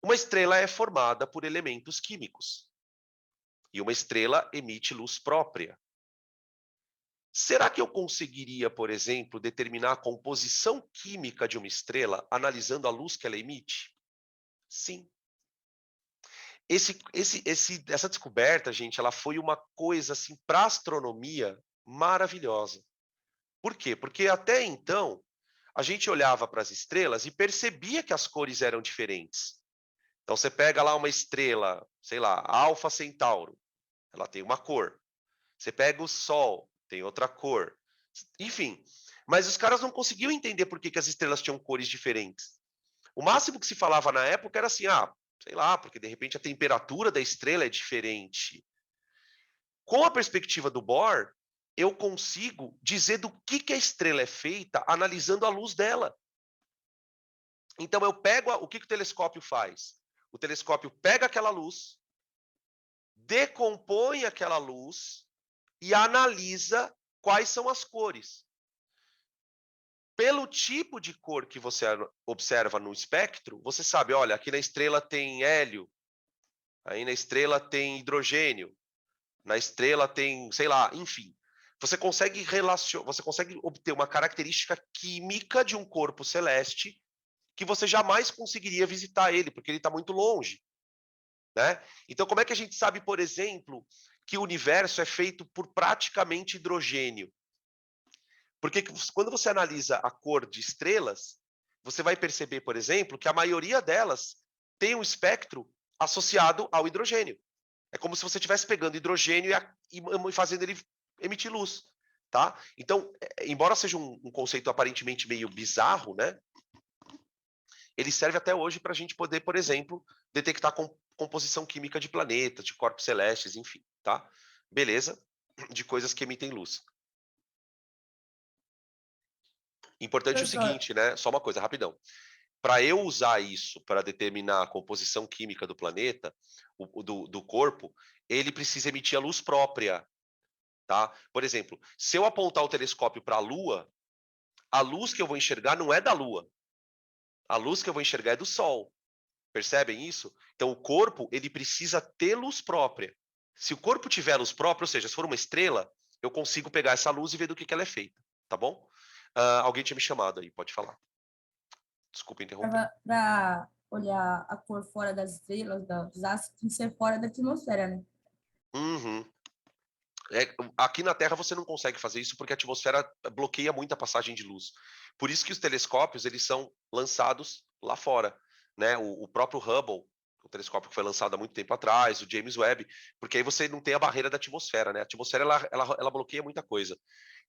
Uma estrela é formada por elementos químicos. E uma estrela emite luz própria. Será que eu conseguiria, por exemplo, determinar a composição química de uma estrela analisando a luz que ela emite? Sim. Essa descoberta, gente, ela foi uma coisa assim para a astronomia maravilhosa. Por quê? Porque até então a gente olhava para as estrelas e percebia que as cores eram diferentes. Então você pega lá uma estrela, sei lá, Alfa Centauro, ela tem uma cor. Você pega o Sol, tem outra cor. Enfim, mas os caras não conseguiam entender por que as estrelas tinham cores diferentes. O máximo que se falava na época era assim, sei lá, porque de repente a temperatura da estrela é diferente. Com a perspectiva do Bohr, eu consigo dizer do que a estrela é feita analisando a luz dela. Então eu pego, o que o telescópio faz? O telescópio pega aquela luz, decompõe aquela luz e analisa quais são as cores. Pelo tipo de cor que você observa no espectro, você sabe, olha, aqui na estrela tem hélio, aí na estrela tem hidrogênio, na estrela tem, sei lá, enfim. Você consegue obter uma característica química de um corpo celeste que você jamais conseguiria visitar ele, porque ele está muito longe, né? Então, como é que a gente sabe, por exemplo, que o universo é feito por praticamente hidrogênio? Porque quando você analisa a cor de estrelas, você vai perceber, por exemplo, que a maioria delas tem um espectro associado ao hidrogênio. É como se você estivesse pegando hidrogênio e fazendo ele emitir luz, tá? Então, embora seja um conceito aparentemente meio bizarro, né? Ele serve até hoje para a gente poder, por exemplo, detectar composição química de planetas, de corpos celestes, enfim, tá? Beleza? De coisas que emitem luz. Importante o Professor, seguinte, né? Só uma coisa, rapidão. Para eu usar isso para determinar a composição química do planeta, do corpo, ele precisa emitir a luz própria, tá? Por exemplo, se eu apontar o telescópio para a luz que eu vou enxergar não é da Lua. A luz que eu vou enxergar é do Sol. Percebem isso? Então, o corpo ele precisa ter luz própria. Se o corpo tiver luz própria, ou seja, se for uma estrela, eu consigo pegar essa luz e ver do que ela é feita, tá bom? Alguém tinha me chamado aí, pode falar. Desculpa interromper. para olhar a cor fora das estrelas, dos astros, tem que ser fora da atmosfera, né? Uhum. Aqui na Terra você não consegue fazer isso porque a atmosfera bloqueia muito a passagem de luz. Por isso que os telescópios eles são lançados lá fora, né? O próprio Hubble, o telescópio que foi lançado há muito tempo atrás, o James Webb, porque aí você não tem a barreira da atmosfera, né? A atmosfera ela bloqueia muita coisa.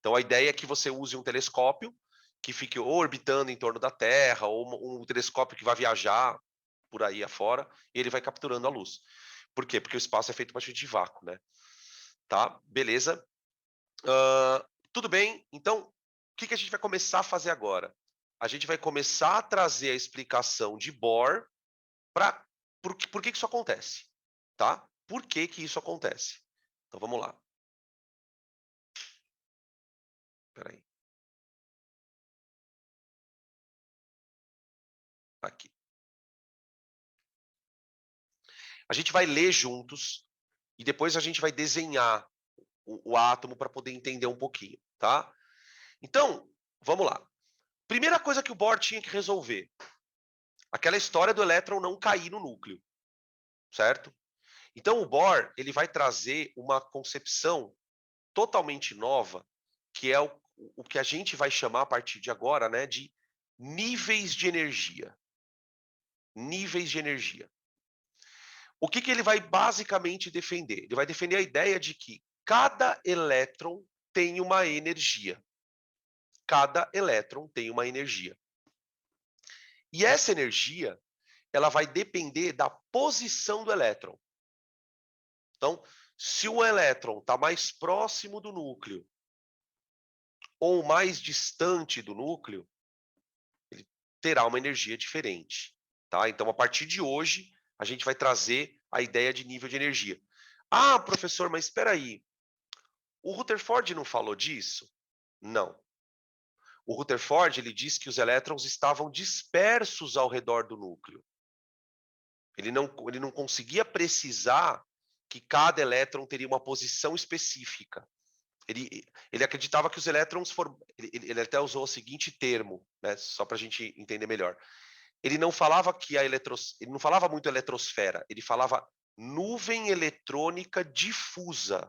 Então a ideia é que você use um telescópio que fique orbitando em torno da Terra ou um telescópio que vai viajar por aí afora e ele vai capturando a luz. Por quê? Porque o espaço é feito bastante de vácuo, né? Tá? Beleza? Tudo bem? Então, o que a gente vai começar a fazer agora? A gente vai começar a trazer a explicação de Bohr para por que isso acontece, tá? Por que isso acontece? Então, vamos lá. Espera aí. Aqui. A gente vai ler juntos e depois a gente vai desenhar o átomo para poder entender um pouquinho, tá? Então, vamos lá. Primeira coisa que o Bohr tinha que resolver. Aquela história do elétron não cair no núcleo, certo? Então o Bohr ele vai trazer uma concepção totalmente nova, que é o que a gente vai chamar a partir de agora, né, de níveis de energia. Níveis de energia. O que ele vai basicamente defender? Ele vai defender a ideia de que cada elétron tem uma energia. Cada elétron tem uma energia. E essa energia, ela vai depender da posição do elétron. Então, se o elétron está mais próximo do núcleo ou mais distante do núcleo, ele terá uma energia diferente, tá? Então, a partir de hoje, a gente vai trazer a ideia de nível de energia. Ah, professor, mas espera aí. O Rutherford não falou disso? Não. O Rutherford ele diz que os elétrons estavam dispersos ao redor do núcleo. Ele não conseguia precisar que cada elétron teria uma posição específica. Ele acreditava que os elétrons foram. Ele até usou o seguinte termo, né, só para a gente entender melhor. Ele não falava que ele não falava muito eletrosfera, ele falava nuvem eletrônica difusa.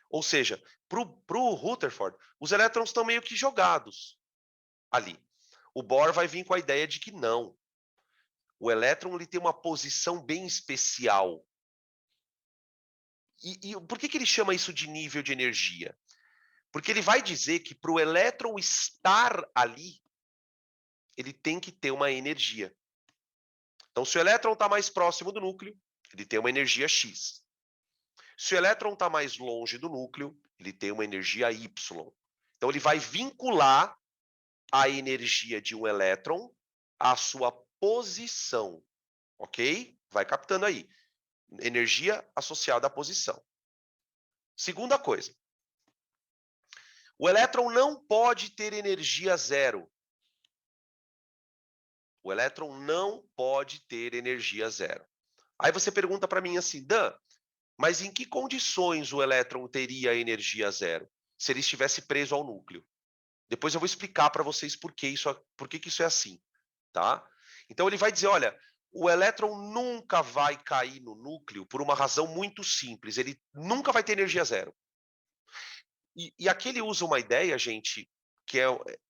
Ou seja, para o Rutherford, os elétrons estão meio que jogados ali. O Bohr vai vir com a ideia de que não. O elétron ele tem uma posição bem especial. E por que ele chama isso de nível de energia? Porque ele vai dizer que para o elétron estar ali, ele tem que ter uma energia. Então, se o elétron está mais próximo do núcleo, ele tem uma energia X. Se o elétron está mais longe do núcleo, ele tem uma energia Y. Então, ele vai vincular a energia de um elétron à sua posição, ok? Vai captando aí. Energia associada à posição. Segunda coisa. O elétron não pode ter energia zero. O elétron não pode ter energia zero. Aí você pergunta para mim assim, Dan, mas em que condições o elétron teria energia zero? Se ele estivesse preso ao núcleo. Depois eu vou explicar para vocês por que isso é assim, tá? Então ele vai dizer, olha, o elétron nunca vai cair no núcleo por uma razão muito simples, ele nunca vai ter energia zero. E aqui ele usa uma ideia, gente, que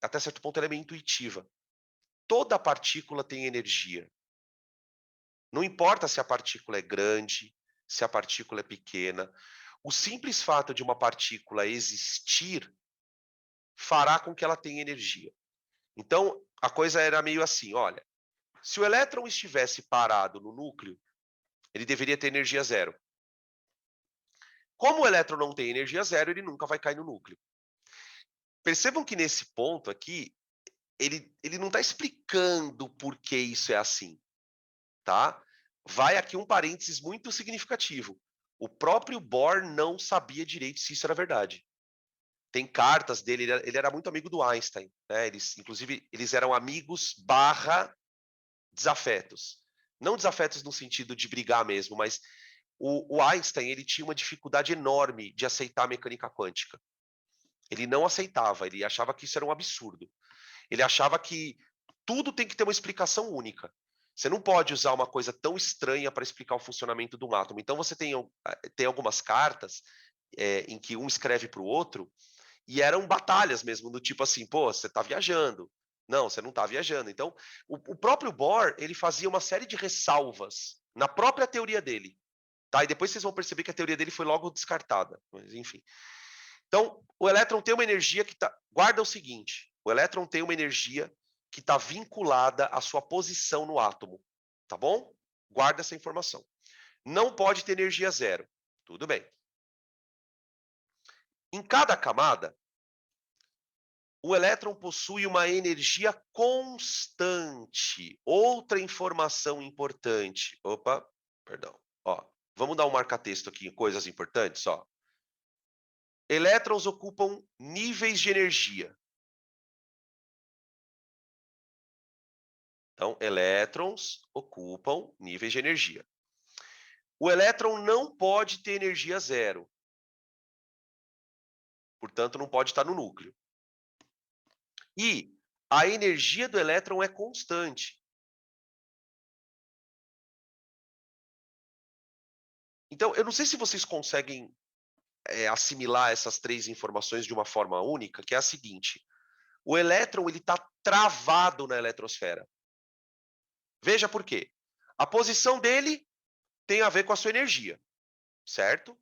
até certo ponto ela é meio intuitiva. Toda partícula tem energia. Não importa se a partícula é grande, se a partícula é pequena. O simples fato de uma partícula existir fará com que ela tenha energia. Então, a coisa era meio assim, olha, se o elétron estivesse parado no núcleo, ele deveria ter energia zero. Como o elétron não tem energia zero, ele nunca vai cair no núcleo. Percebam que nesse ponto aqui, ele não está explicando por que isso é assim, tá? Vai aqui um parênteses muito significativo. O próprio Bohr não sabia direito se isso era verdade. Tem cartas dele, ele era muito amigo do Einstein, né? Inclusive, eles eram amigos barra desafetos. Não desafetos no sentido de brigar mesmo, mas o Einstein ele tinha uma dificuldade enorme de aceitar a mecânica quântica. Ele não aceitava, ele achava que isso era um absurdo. Ele achava que tudo tem que ter uma explicação única. Você não pode usar uma coisa tão estranha para explicar o funcionamento de um átomo. Então você tem algumas cartas em que um escreve para o outro e eram batalhas mesmo, do tipo assim, pô, você está viajando. Não, você não está viajando. Então, o próprio Bohr, ele fazia uma série de ressalvas na própria teoria dele. Tá? E depois vocês vão perceber que a teoria dele foi logo descartada. Mas, enfim. Então, o elétron tem uma energia que está... Guarda o seguinte, o elétron tem uma energia que está vinculada à sua posição no átomo. Tá bom? Guarda essa informação. Não pode ter energia zero. Tudo bem. Em cada camada, o elétron possui uma energia constante. Outra informação importante. Opa, perdão. Ó, vamos dar um marca-texto aqui em coisas importantes. Ó. Elétrons ocupam níveis de energia. Então, elétrons ocupam níveis de energia. O elétron não pode ter energia zero. Portanto, não pode estar no núcleo. E a energia do elétron é constante. Então, eu não sei se vocês conseguem assimilar essas três informações de uma forma única, que é a seguinte. O elétron está travado na eletrosfera. Veja por quê. A posição dele tem a ver com a sua energia, certo?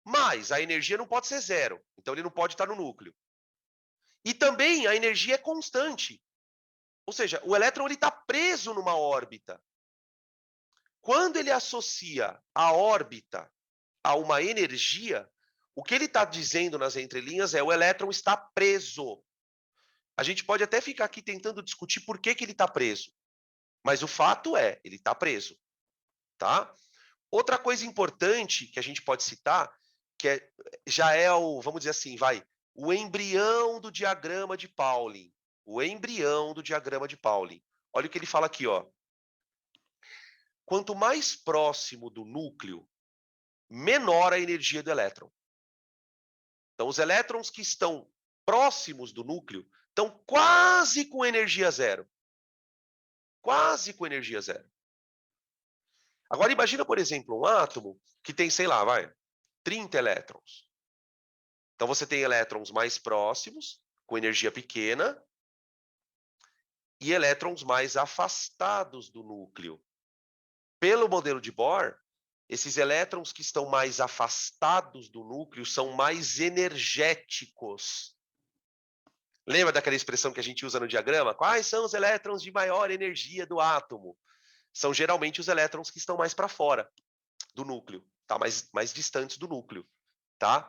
Mas a energia não pode ser zero, então ele não pode estar no núcleo. E também a energia é constante. Ou seja, o elétron está preso numa órbita. Quando ele associa a órbita a uma energia, o que ele está dizendo nas entrelinhas é o elétron está preso. A gente pode até ficar aqui tentando discutir por que ele está preso. Mas o fato é, ele está preso. Tá? Outra coisa importante que a gente pode citar, já é vamos dizer assim, o embrião do diagrama de Pauling. O embrião do diagrama de Pauling. Olha o que ele fala aqui, ó. Quanto mais próximo do núcleo, menor a energia do elétron. Então, os elétrons que estão próximos do núcleo estão quase com energia zero. Quase com energia zero. Agora, imagina, por exemplo, um átomo que tem, sei lá, 30 elétrons. Então, você tem elétrons mais próximos, com energia pequena, e elétrons mais afastados do núcleo. Pelo modelo de Bohr, Esses elétrons que estão mais afastados do núcleo são mais energéticos. Lembra daquela expressão que a gente usa no diagrama? Quais são os elétrons de maior energia do átomo? São geralmente os elétrons que estão mais para fora do núcleo, tá? Mais distantes do núcleo, tá?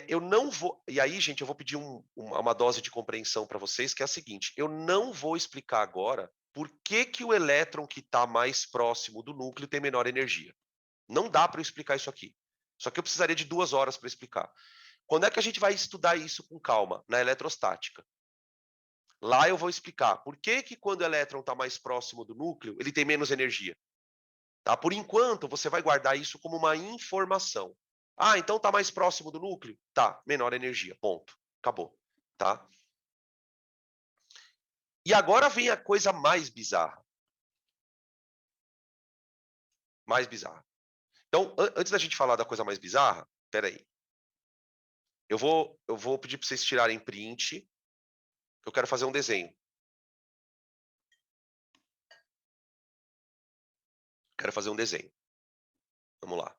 Eu não vou... E aí, gente, eu vou pedir uma dose de compreensão para vocês, que é a seguinte. Eu não vou explicar agora por que o elétron que está mais próximo do núcleo tem menor energia. Não dá para eu explicar isso aqui. Só que eu precisaria de 2 horas para explicar. Quando é que a gente vai estudar isso com calma? Na eletrostática. Lá eu vou explicar por que quando o elétron está mais próximo do núcleo, ele tem menos energia. Tá? Por enquanto, você vai guardar isso como uma informação. Ah, então está mais próximo do núcleo? Tá, menor energia, ponto. Acabou. Tá? E agora vem a coisa mais bizarra. Mais bizarra. Então, antes da gente falar da coisa mais bizarra, peraí. Eu vou pedir para vocês tirarem print. Eu quero fazer um desenho. Quero fazer um desenho. Vamos lá.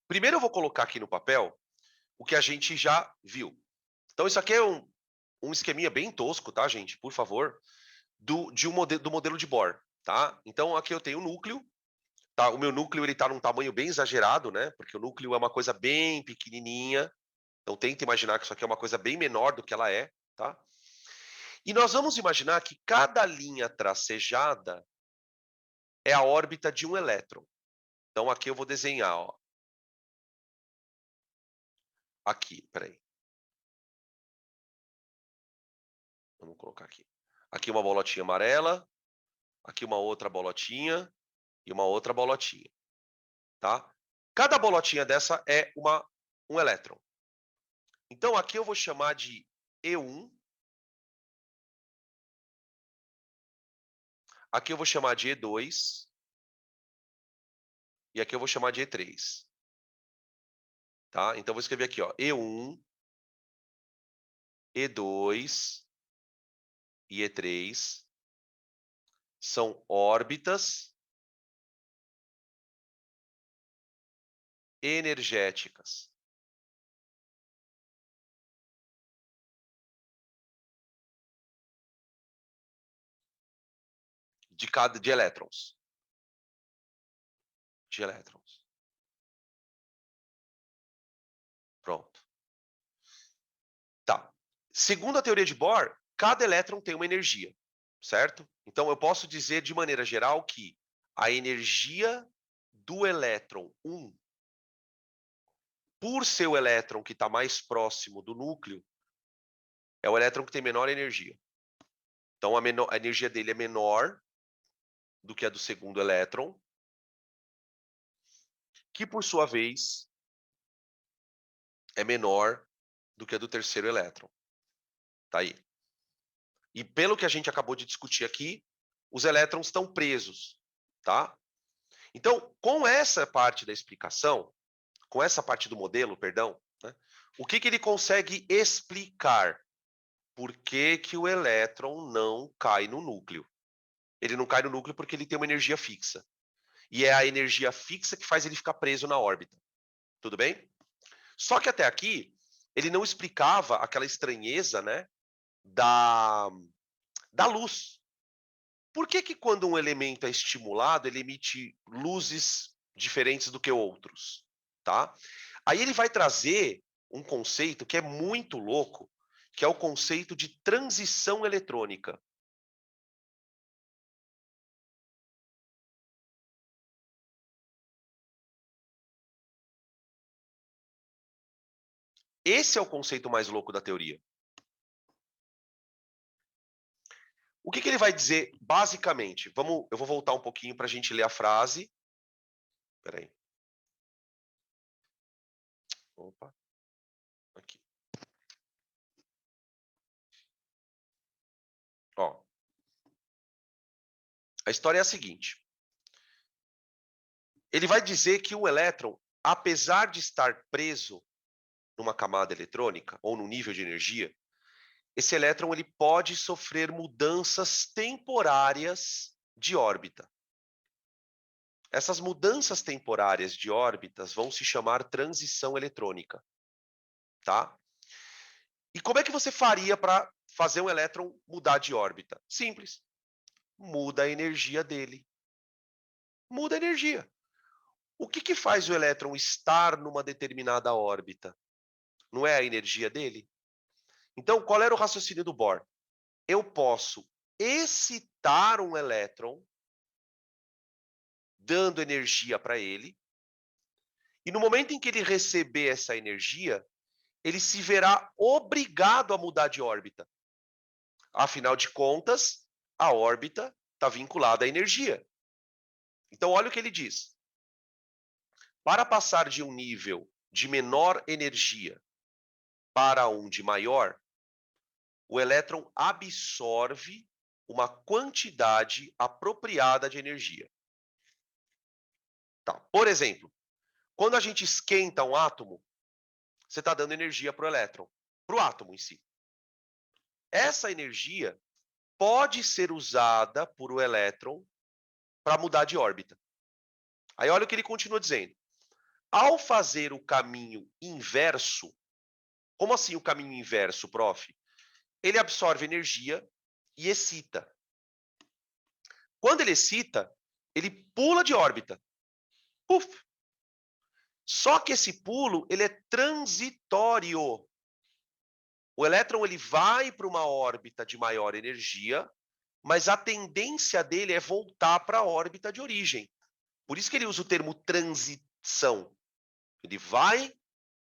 Primeiro eu vou colocar aqui no papel o que a gente já viu. Então isso aqui é um esqueminha bem tosco, tá, gente? Por favor, do modelo de Bohr, tá? Então aqui eu tenho o núcleo, tá? O meu núcleo ele tá num tamanho bem exagerado, né? Porque o núcleo é uma coisa bem pequenininha. Então tenta imaginar que isso aqui é uma coisa bem menor do que ela é, tá? E nós vamos imaginar que cada linha tracejada é a órbita de um elétron. Então aqui eu vou desenhar, ó. Aqui, peraí. Vamos colocar aqui. Aqui uma bolotinha amarela, aqui uma outra bolotinha e uma outra bolotinha, tá? Cada bolotinha dessa é um elétron. Então aqui eu vou chamar de E1. Aqui eu vou chamar de E2. E aqui eu vou chamar de E3. Tá? Então eu vou escrever aqui, ó, E1, E2 e E3 são órbitas energéticas. De elétrons. De elétrons. Pronto. Tá. Segundo a teoria de Bohr, cada elétron tem uma energia, certo? Então eu posso dizer de maneira geral que a energia do elétron 1 por ser o elétron que está mais próximo do núcleo, é o elétron que tem menor energia. Então a energia dele é menor do que a do segundo elétron, que por sua vez é menor do que a do terceiro elétron. Tá aí. E pelo que a gente acabou de discutir aqui, os elétrons estão presos, tá? Então, com essa parte da explicação, com essa parte do modelo, perdão, né, o que ele consegue explicar? Por que o elétron não cai no núcleo? Ele não cai no núcleo porque ele tem uma energia fixa. E é a energia fixa que faz ele ficar preso na órbita. Tudo bem? Só que até aqui, ele não explicava aquela estranheza, né, da luz. Por que quando um elemento é estimulado, ele emite luzes diferentes do que outros? Tá? Aí ele vai trazer um conceito que é muito louco, que é o conceito de transição eletrônica. Esse é o conceito mais louco da teoria. O que ele vai dizer, basicamente? Eu vou voltar um pouquinho para a gente ler a frase. Espera aí. Opa. Aqui. Ó. A história é a seguinte. Ele vai dizer que o elétron, apesar de estar preso numa camada eletrônica ou num nível de energia, esse elétron ele pode sofrer mudanças temporárias de órbita. Essas mudanças temporárias de órbitas vão se chamar transição eletrônica, tá? E como é que você faria para fazer um elétron mudar de órbita? Simples. Muda a energia dele. Muda a energia. O que faz o elétron estar numa determinada órbita? Não é a energia dele? Então, qual era o raciocínio do Bohr? Eu posso excitar um elétron, dando energia para ele, e no momento em que ele receber essa energia, ele se verá obrigado a mudar de órbita. Afinal de contas, a órbita está vinculada à energia. Então, olha o que ele diz. Para passar de um nível de menor energia para um de maior, o elétron absorve uma quantidade apropriada de energia. Tá. Por exemplo, quando a gente esquenta um átomo, você está dando energia para o elétron, para o átomo em si. Essa energia pode ser usada por o elétron para mudar de órbita. Aí olha o que ele continua dizendo. Ao fazer o caminho inverso, como assim o caminho inverso, prof? Ele absorve energia e excita. Quando ele excita, ele pula de órbita. Puf! Só que esse pulo, ele é transitório. O elétron ele vai para uma órbita de maior energia, mas a tendência dele é voltar para a órbita de origem. Por isso que ele usa o termo transição. Ele vai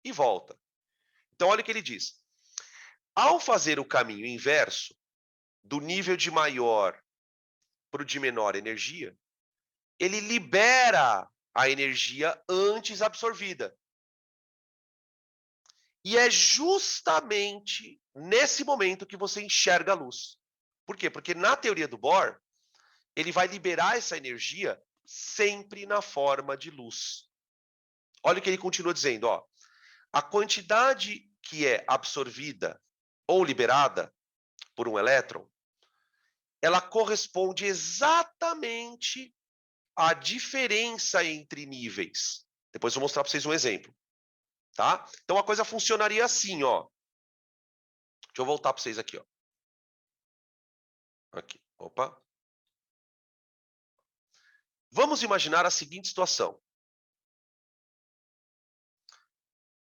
e volta. Então, olha o que ele diz. Ao fazer o caminho inverso, do nível de maior para o de menor energia, ele libera a energia antes absorvida. E é justamente nesse momento que você enxerga a luz. Por quê? Porque na teoria do Bohr, ele vai liberar essa energia sempre na forma de luz. Olha o que ele continua dizendo, ó. A quantidade que é absorvida ou liberada por um elétron, ela corresponde exatamente à diferença entre níveis. Depois eu vou mostrar para vocês um exemplo, tá? Então a coisa funcionaria assim, ó. Deixa eu voltar para vocês aqui, ó. Aqui, opa. Vamos imaginar a seguinte situação.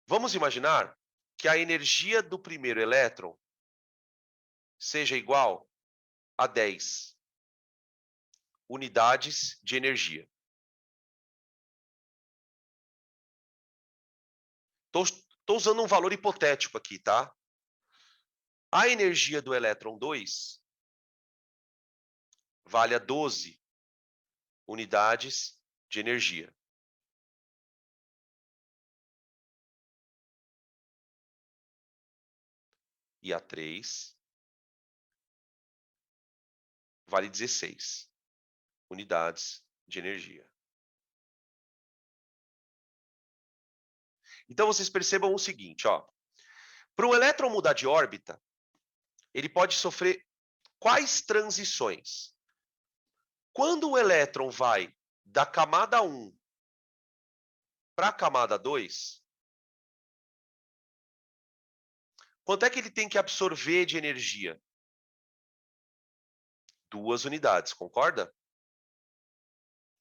Vamos imaginar que a energia do primeiro elétron seja igual a 10 unidades de energia. Estou usando um valor hipotético aqui, tá? A energia do elétron 2 vale a 12 unidades de energia. E a 3 vale 16 unidades de energia. Então vocês percebam o seguinte, ó. Para um elétron mudar de órbita, ele pode sofrer quais transições? Quando o elétron vai da camada 1 para a camada 2, quanto é que ele tem que absorver de energia? 2 unidades, concorda?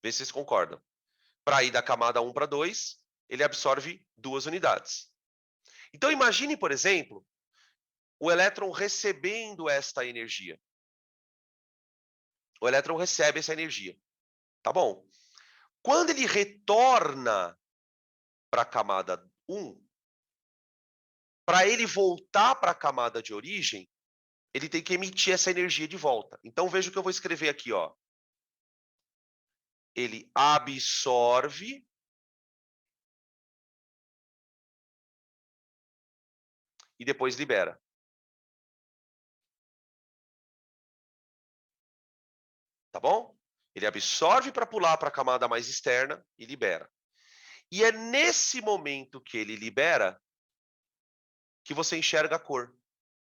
Vê se vocês concordam. Para ir da camada 1 para 2, ele absorve 2 unidades. Então imagine, por exemplo, o elétron recebendo esta energia. O elétron recebe essa energia. Tá bom. Quando ele retorna para a camada 1, para ele voltar para a camada de origem, ele tem que emitir essa energia de volta. Então veja o que eu vou escrever aqui, ó. Ele absorve e depois libera. Tá bom? Ele absorve para pular para a camada mais externa e libera. E é nesse momento que ele libera que você enxerga a cor.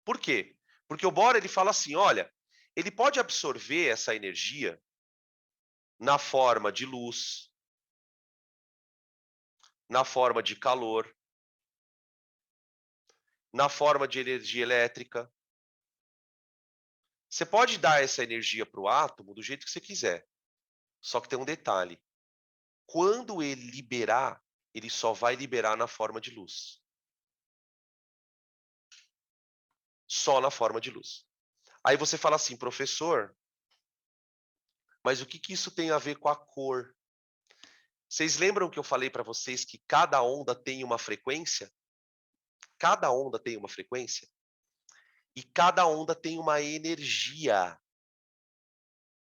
Por quê? Porque o Bohr ele fala assim, olha, ele pode absorver essa energia na forma de luz, na forma de calor, na forma de energia elétrica. Você pode dar essa energia para o átomo do jeito que você quiser. Só que tem um detalhe. Quando ele liberar, ele só vai liberar na forma de luz. Só na forma de luz. Aí você fala assim, professor, mas o que isso tem a ver com a cor? Vocês lembram que eu falei para vocês que cada onda tem uma frequência? Cada onda tem uma frequência? E cada onda tem uma energia.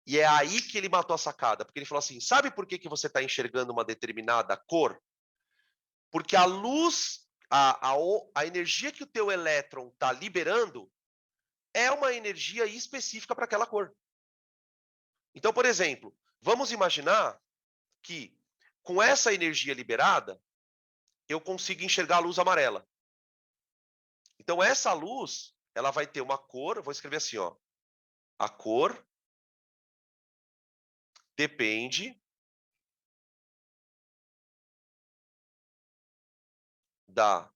E é aí que ele matou a sacada, porque ele falou assim, sabe por que você está enxergando uma determinada cor? Porque a luz, a energia que o teu elétron está liberando é uma energia específica para aquela cor. Então, por exemplo, vamos imaginar que com essa energia liberada, eu consigo enxergar a luz amarela. Então, essa luz, ela vai ter uma cor, eu vou escrever assim, ó. A cor depende da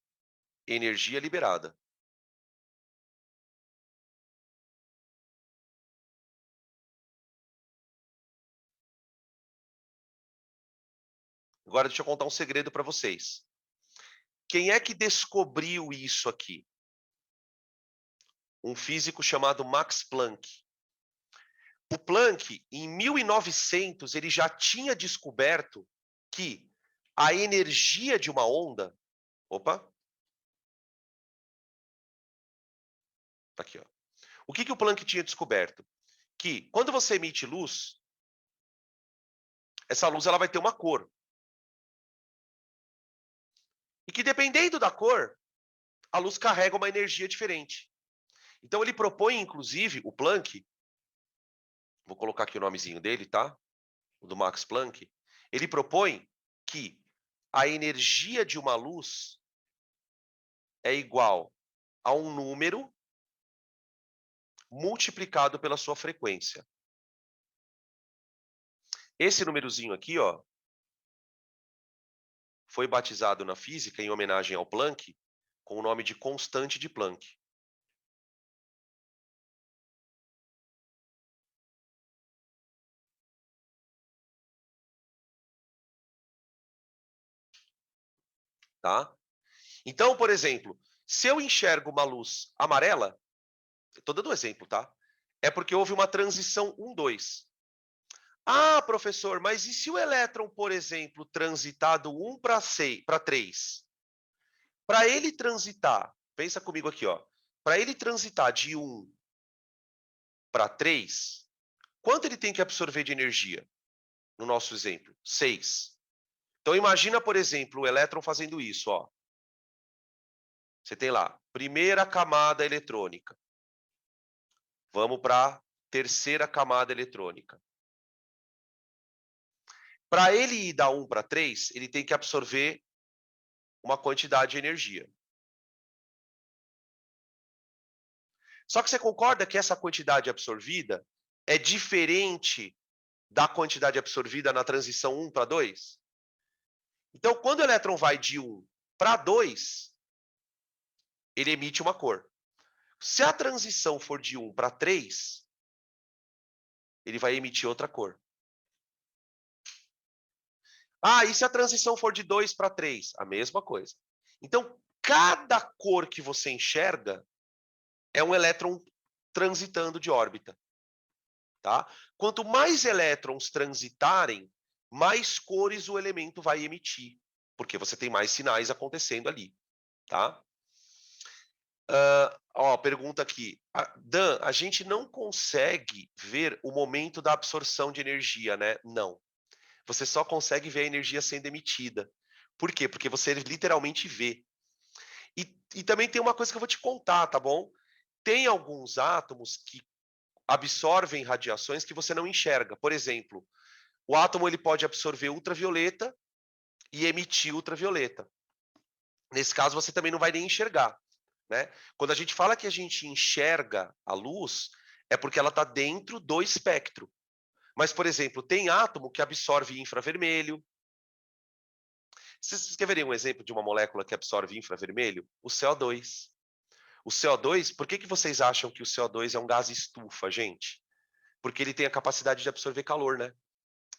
energia liberada. Agora deixa eu contar um segredo para vocês. Quem é que descobriu isso aqui? Um físico chamado Max Planck. O Planck, em 1900, ele já tinha descoberto que a energia de uma onda... Opa! Tá aqui, ó. O que o Planck tinha descoberto? Que quando você emite luz, essa luz ela vai ter uma cor. E que dependendo da cor, a luz carrega uma energia diferente. Então ele propõe, inclusive, o Planck, vou colocar aqui o nomezinho dele, tá? O do Max Planck. Ele propõe que a energia de uma luz é igual a um número multiplicado pela sua frequência. Esse númerozinho aqui, ó, foi batizado na física em homenagem ao Planck com o nome de constante de Planck. Tá? Então, por exemplo, se eu enxergo uma luz amarela, estou dando um exemplo, tá? É porque houve uma transição 1-2. Ah, professor, mas e se o elétron, por exemplo, transitar do 1 para 3? Para ele transitar, pensa comigo aqui, ó. Para ele transitar de 1 para 3, quanto ele tem que absorver de energia? No nosso exemplo, 6. Então imagina, por exemplo, o elétron fazendo isso, ó. Você tem lá, primeira camada eletrônica. Vamos para a terceira camada eletrônica. Para ele ir da 1 para 3, ele tem que absorver uma quantidade de energia. Só que você concorda que essa quantidade absorvida é diferente da quantidade absorvida na transição 1 para 2? Então, quando o elétron vai de 1 para 2, ele emite uma cor. Se a transição for de 1 para 3, ele vai emitir outra cor. Ah, e se a transição for de 2 para 3? A mesma coisa. Então, cada cor que você enxerga é um elétron transitando de órbita. Tá? Quanto mais elétrons transitarem, mais cores o elemento vai emitir, porque você tem mais sinais acontecendo ali. Tá? Pergunta aqui. Dan, a gente não consegue ver o momento da absorção de energia, né? Não. Você só consegue ver a energia sendo emitida. Por quê? Porque você literalmente vê. E também tem uma coisa que eu vou te contar, tá bom? Tem alguns átomos que absorvem radiações que você não enxerga. Por exemplo, o átomo ele pode absorver ultravioleta e emitir ultravioleta. Nesse caso, você também não vai nem enxergar. Né? Quando a gente fala que a gente enxerga a luz, é porque ela está dentro do espectro. Mas, por exemplo, tem átomo que absorve infravermelho. Vocês querem ver um exemplo de uma molécula que absorve infravermelho? O CO2. O CO2, por que vocês acham que o CO2 é um gás estufa, gente? Porque ele tem a capacidade de absorver calor, né?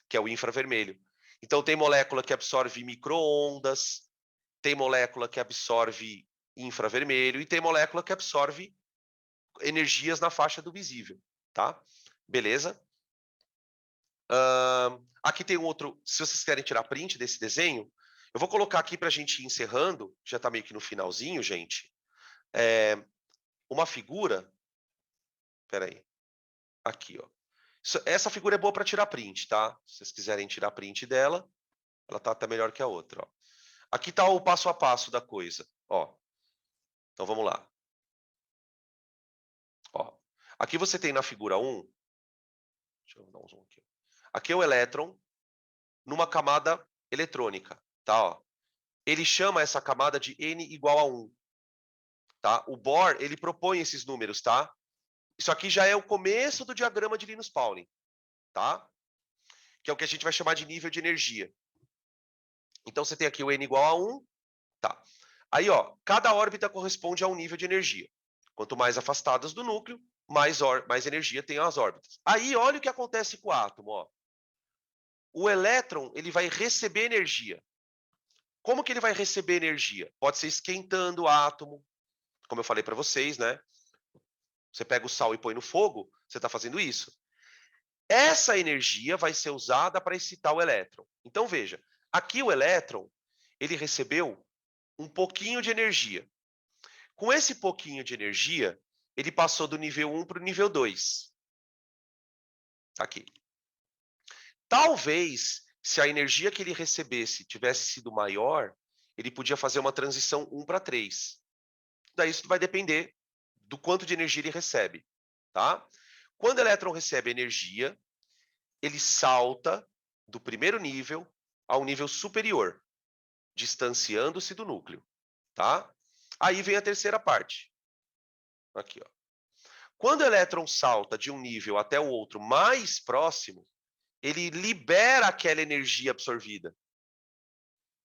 Que é o infravermelho. Então tem molécula que absorve micro-ondas, tem molécula que absorve infravermelho e tem molécula que absorve energias na faixa do visível, tá? Beleza? Aqui tem um outro, se vocês querem tirar print desse desenho, eu vou colocar aqui para a gente ir encerrando, já está meio que no finalzinho, gente, uma figura, peraí, aqui, ó. Essa figura é boa para tirar print, tá? Se vocês quiserem tirar print dela, ela tá até melhor que a outra, ó. Aqui está o passo a passo da coisa, ó. Então vamos lá. Ó. Aqui você tem na figura 1, deixa eu dar um zoom aqui. Aqui é o elétron numa camada eletrônica, tá? Ó. Ele chama essa camada de N igual a 1. Tá? O Bohr, ele propõe esses números, tá? Isso aqui já é o começo do diagrama de Linus Pauling, tá? Que é o que a gente vai chamar de nível de energia. Então você tem aqui o N igual a 1, tá? Aí, ó, cada órbita corresponde a um nível de energia. Quanto mais afastadas do núcleo, mais energia tem as órbitas. Aí, olha o que acontece com o átomo, ó. O elétron, ele vai receber energia. Como que ele vai receber energia? Pode ser esquentando o átomo, como eu falei para vocês, né? Você pega o sal e põe no fogo, você está fazendo isso. Essa energia vai ser usada para excitar o elétron. Então, veja, aqui o elétron, ele recebeu um pouquinho de energia. Com esse pouquinho de energia, ele passou do nível 1 para o nível 2. Aqui. Talvez, se a energia que ele recebesse tivesse sido maior, ele podia fazer uma transição 1 para 3. Daí isso vai depender do quanto de energia ele recebe, tá? Quando o elétron recebe energia, ele salta do primeiro nível ao nível superior, distanciando-se do núcleo, tá? Aí vem a terceira parte. Aqui, ó. Quando o elétron salta de um nível até o outro mais próximo, ele libera aquela energia absorvida,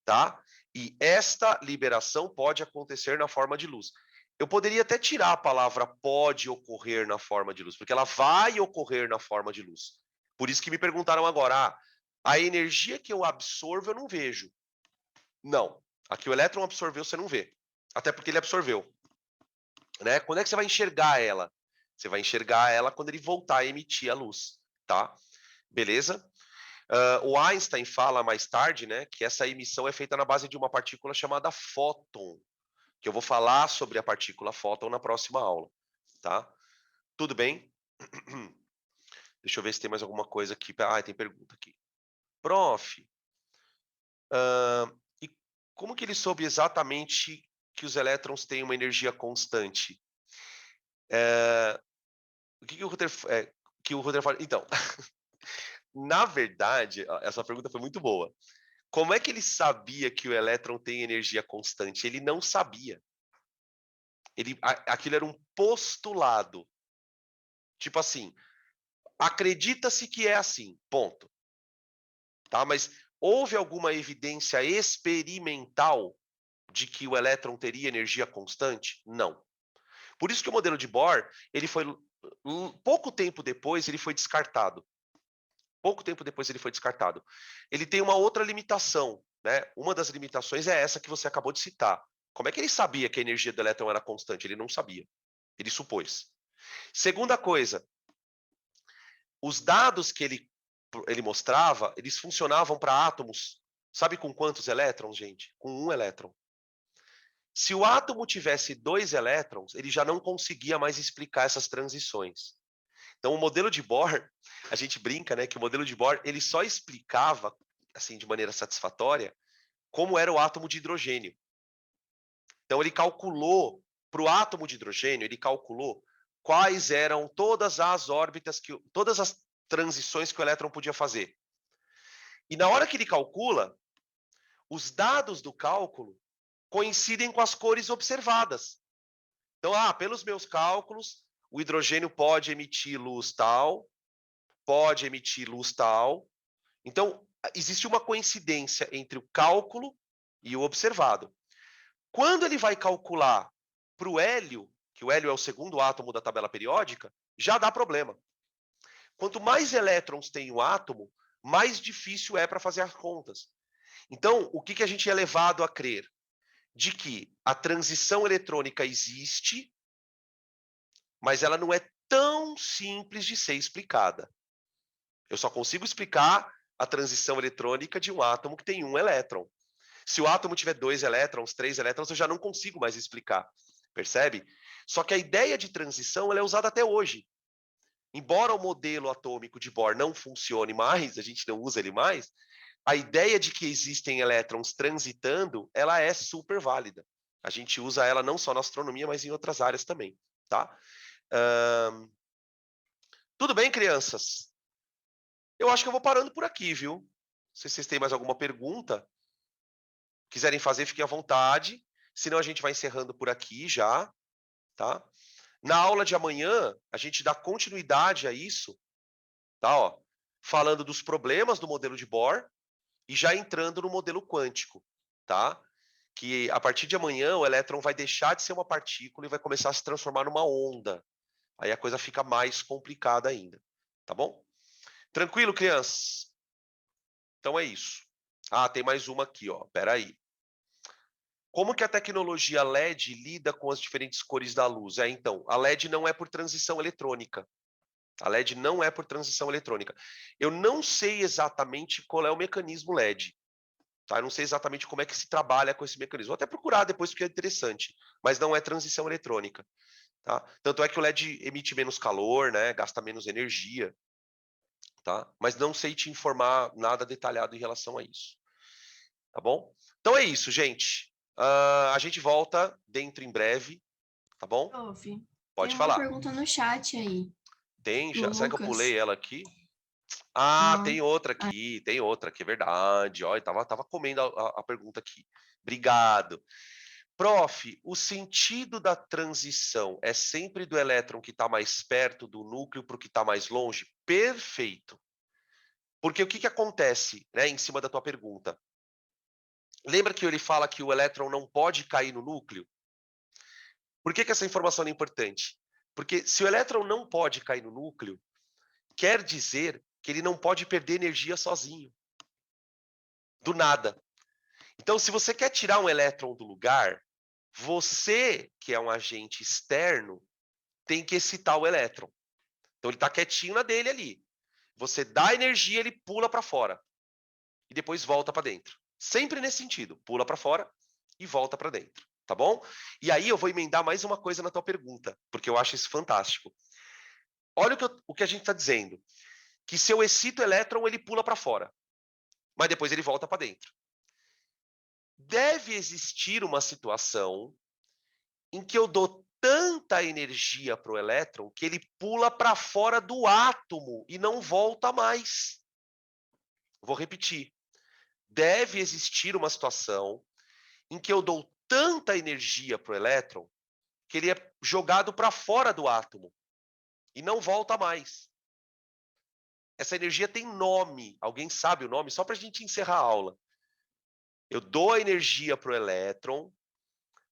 tá? E esta liberação pode acontecer na forma de luz. Eu poderia até tirar a palavra pode ocorrer na forma de luz, porque ela vai ocorrer na forma de luz. Por isso que me perguntaram agora, a energia que eu absorvo eu não vejo. Não, a que o elétron absorveu você não vê, até porque ele absorveu. Né? Quando é que você vai enxergar ela? Você vai enxergar ela quando ele voltar a emitir a luz, tá? Beleza? O Einstein fala mais tarde, né, que essa emissão é feita na base de uma partícula chamada fóton, que eu vou falar sobre a partícula fóton na próxima aula, tá? Tudo bem? Deixa eu ver se tem mais alguma coisa aqui. Tem pergunta aqui. Prof, e como que ele soube exatamente que os elétrons têm uma energia constante? O que o Rutherford fala? Então, na verdade, essa pergunta foi muito boa. Como é que ele sabia que o elétron tem energia constante? Ele não sabia. Aquilo era um postulado. Tipo assim, acredita-se que é assim, ponto. Tá? Mas houve alguma evidência experimental de que o elétron teria energia constante? Não. Por isso que o modelo de Bohr, ele foi pouco tempo depois ele foi descartado. Pouco tempo depois ele foi descartado. Ele tem uma outra limitação, né? Uma das limitações é essa que você acabou de citar. Como é que ele sabia que a energia do elétron era constante? Ele não sabia. Ele supôs. Segunda coisa, os dados que ele mostrava, eles funcionavam para átomos. Sabe com quantos elétrons, gente? Com um elétron. Se o átomo tivesse 2 elétrons, ele já não conseguia mais explicar essas transições. Então, o modelo de Bohr, a gente brinca, né, que o modelo de Bohr ele só explicava, assim, de maneira satisfatória, como era o átomo de hidrogênio. Então, ele calculou, para o átomo de hidrogênio, ele calculou quais eram todas as órbitas, todas as transições que o elétron podia fazer. E na hora que ele calcula, os dados do cálculo coincidem com as cores observadas. Então, pelos meus cálculos, o hidrogênio pode emitir luz tal, pode emitir luz tal. Então, existe uma coincidência entre o cálculo e o observado. Quando ele vai calcular para o hélio, que o hélio é o segundo átomo da tabela periódica, já dá problema. Quanto mais elétrons tem o átomo, mais difícil é para fazer as contas. Então, o que a gente é levado a crer? De que a transição eletrônica existe, mas ela não é tão simples de ser explicada. Eu só consigo explicar a transição eletrônica de um átomo que tem um elétron. Se o átomo tiver 2 elétrons, 3 elétrons, eu já não consigo mais explicar. Percebe? Só que a ideia de transição ela é usada até hoje. Embora o modelo atômico de Bohr não funcione mais, a gente não usa ele mais, a ideia de que existem elétrons transitando, ela é super válida. A gente usa ela não só na astronomia, mas em outras áreas também, tá? Tudo bem, crianças? Eu acho que eu vou parando por aqui, viu? Não sei se vocês têm mais alguma pergunta. Quiserem fazer, fiquem à vontade. Senão a gente vai encerrando por aqui já, tá? Na aula de amanhã, a gente dá continuidade a isso, tá? Ó, falando dos problemas do modelo de Bohr e já entrando no modelo quântico, tá? Que a partir de amanhã o elétron vai deixar de ser uma partícula e vai começar a se transformar numa onda. Aí a coisa fica mais complicada ainda, tá bom? Tranquilo, crianças? Então é isso. Ah, tem mais uma aqui, ó. Pera aí. Como que a tecnologia LED lida com as diferentes cores da luz? Então, a LED não é por transição eletrônica. A LED não é por transição eletrônica. Eu não sei exatamente qual é o mecanismo LED. Tá? Eu não sei exatamente como é que se trabalha com esse mecanismo. Vou até procurar depois porque é interessante. Mas não é transição eletrônica. Tá? Tanto é que o LED emite menos calor, né? Gasta menos energia. Tá? Mas não sei te informar nada detalhado em relação a isso. Tá bom? Então é isso, gente. A gente volta dentro em breve, tá bom? Prof, Pode tem uma falar. pergunta no chat aí. Tem, Do será que eu Lucas. pulei ela aqui? Ah, Não. tem outra aqui, é verdade. Ó, eu tava comendo a pergunta aqui. Obrigado. Prof, o sentido da transição é sempre do elétron que está mais perto do núcleo para o que está mais longe? Perfeito. Porque o que acontece, né, em cima da tua pergunta? Lembra que ele fala que o elétron não pode cair no núcleo? Por que essa informação é importante? Porque se o elétron não pode cair no núcleo, quer dizer que ele não pode perder energia sozinho. Do nada. Então, se você quer tirar um elétron do lugar, você, que é um agente externo, tem que excitar o elétron. Então, ele está quietinho na dele ali. Você dá energia, ele pula para fora. E depois volta para dentro. Sempre nesse sentido. Pula para fora e volta para dentro. Tá bom? E aí eu vou emendar mais uma coisa na tua pergunta, porque eu acho isso fantástico. Olha o que a gente está dizendo. Que se eu excito o elétron, ele pula para fora. Mas depois ele volta para dentro. Deve existir uma situação em que eu dou tanta energia para o elétron que ele pula para fora do átomo e não volta mais. Vou repetir. Deve existir uma situação em que eu dou tanta energia para o elétron que ele é jogado para fora do átomo e não volta mais. Essa energia tem nome. Alguém sabe o nome? Só para a gente encerrar a aula. Eu dou a energia para o elétron,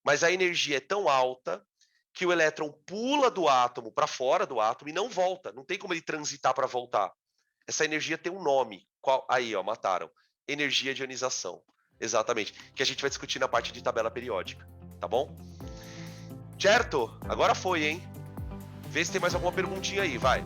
mas a energia é tão alta que o elétron pula do átomo para fora do átomo e não volta. Não tem como ele transitar para voltar. Essa energia tem um nome. Qual? Aí, ó, mataram. Energia de ionização. Exatamente. Que a gente vai discutir na parte de tabela periódica. Tá bom? Certo? Agora foi, hein? Vê se tem mais alguma perguntinha aí, vai.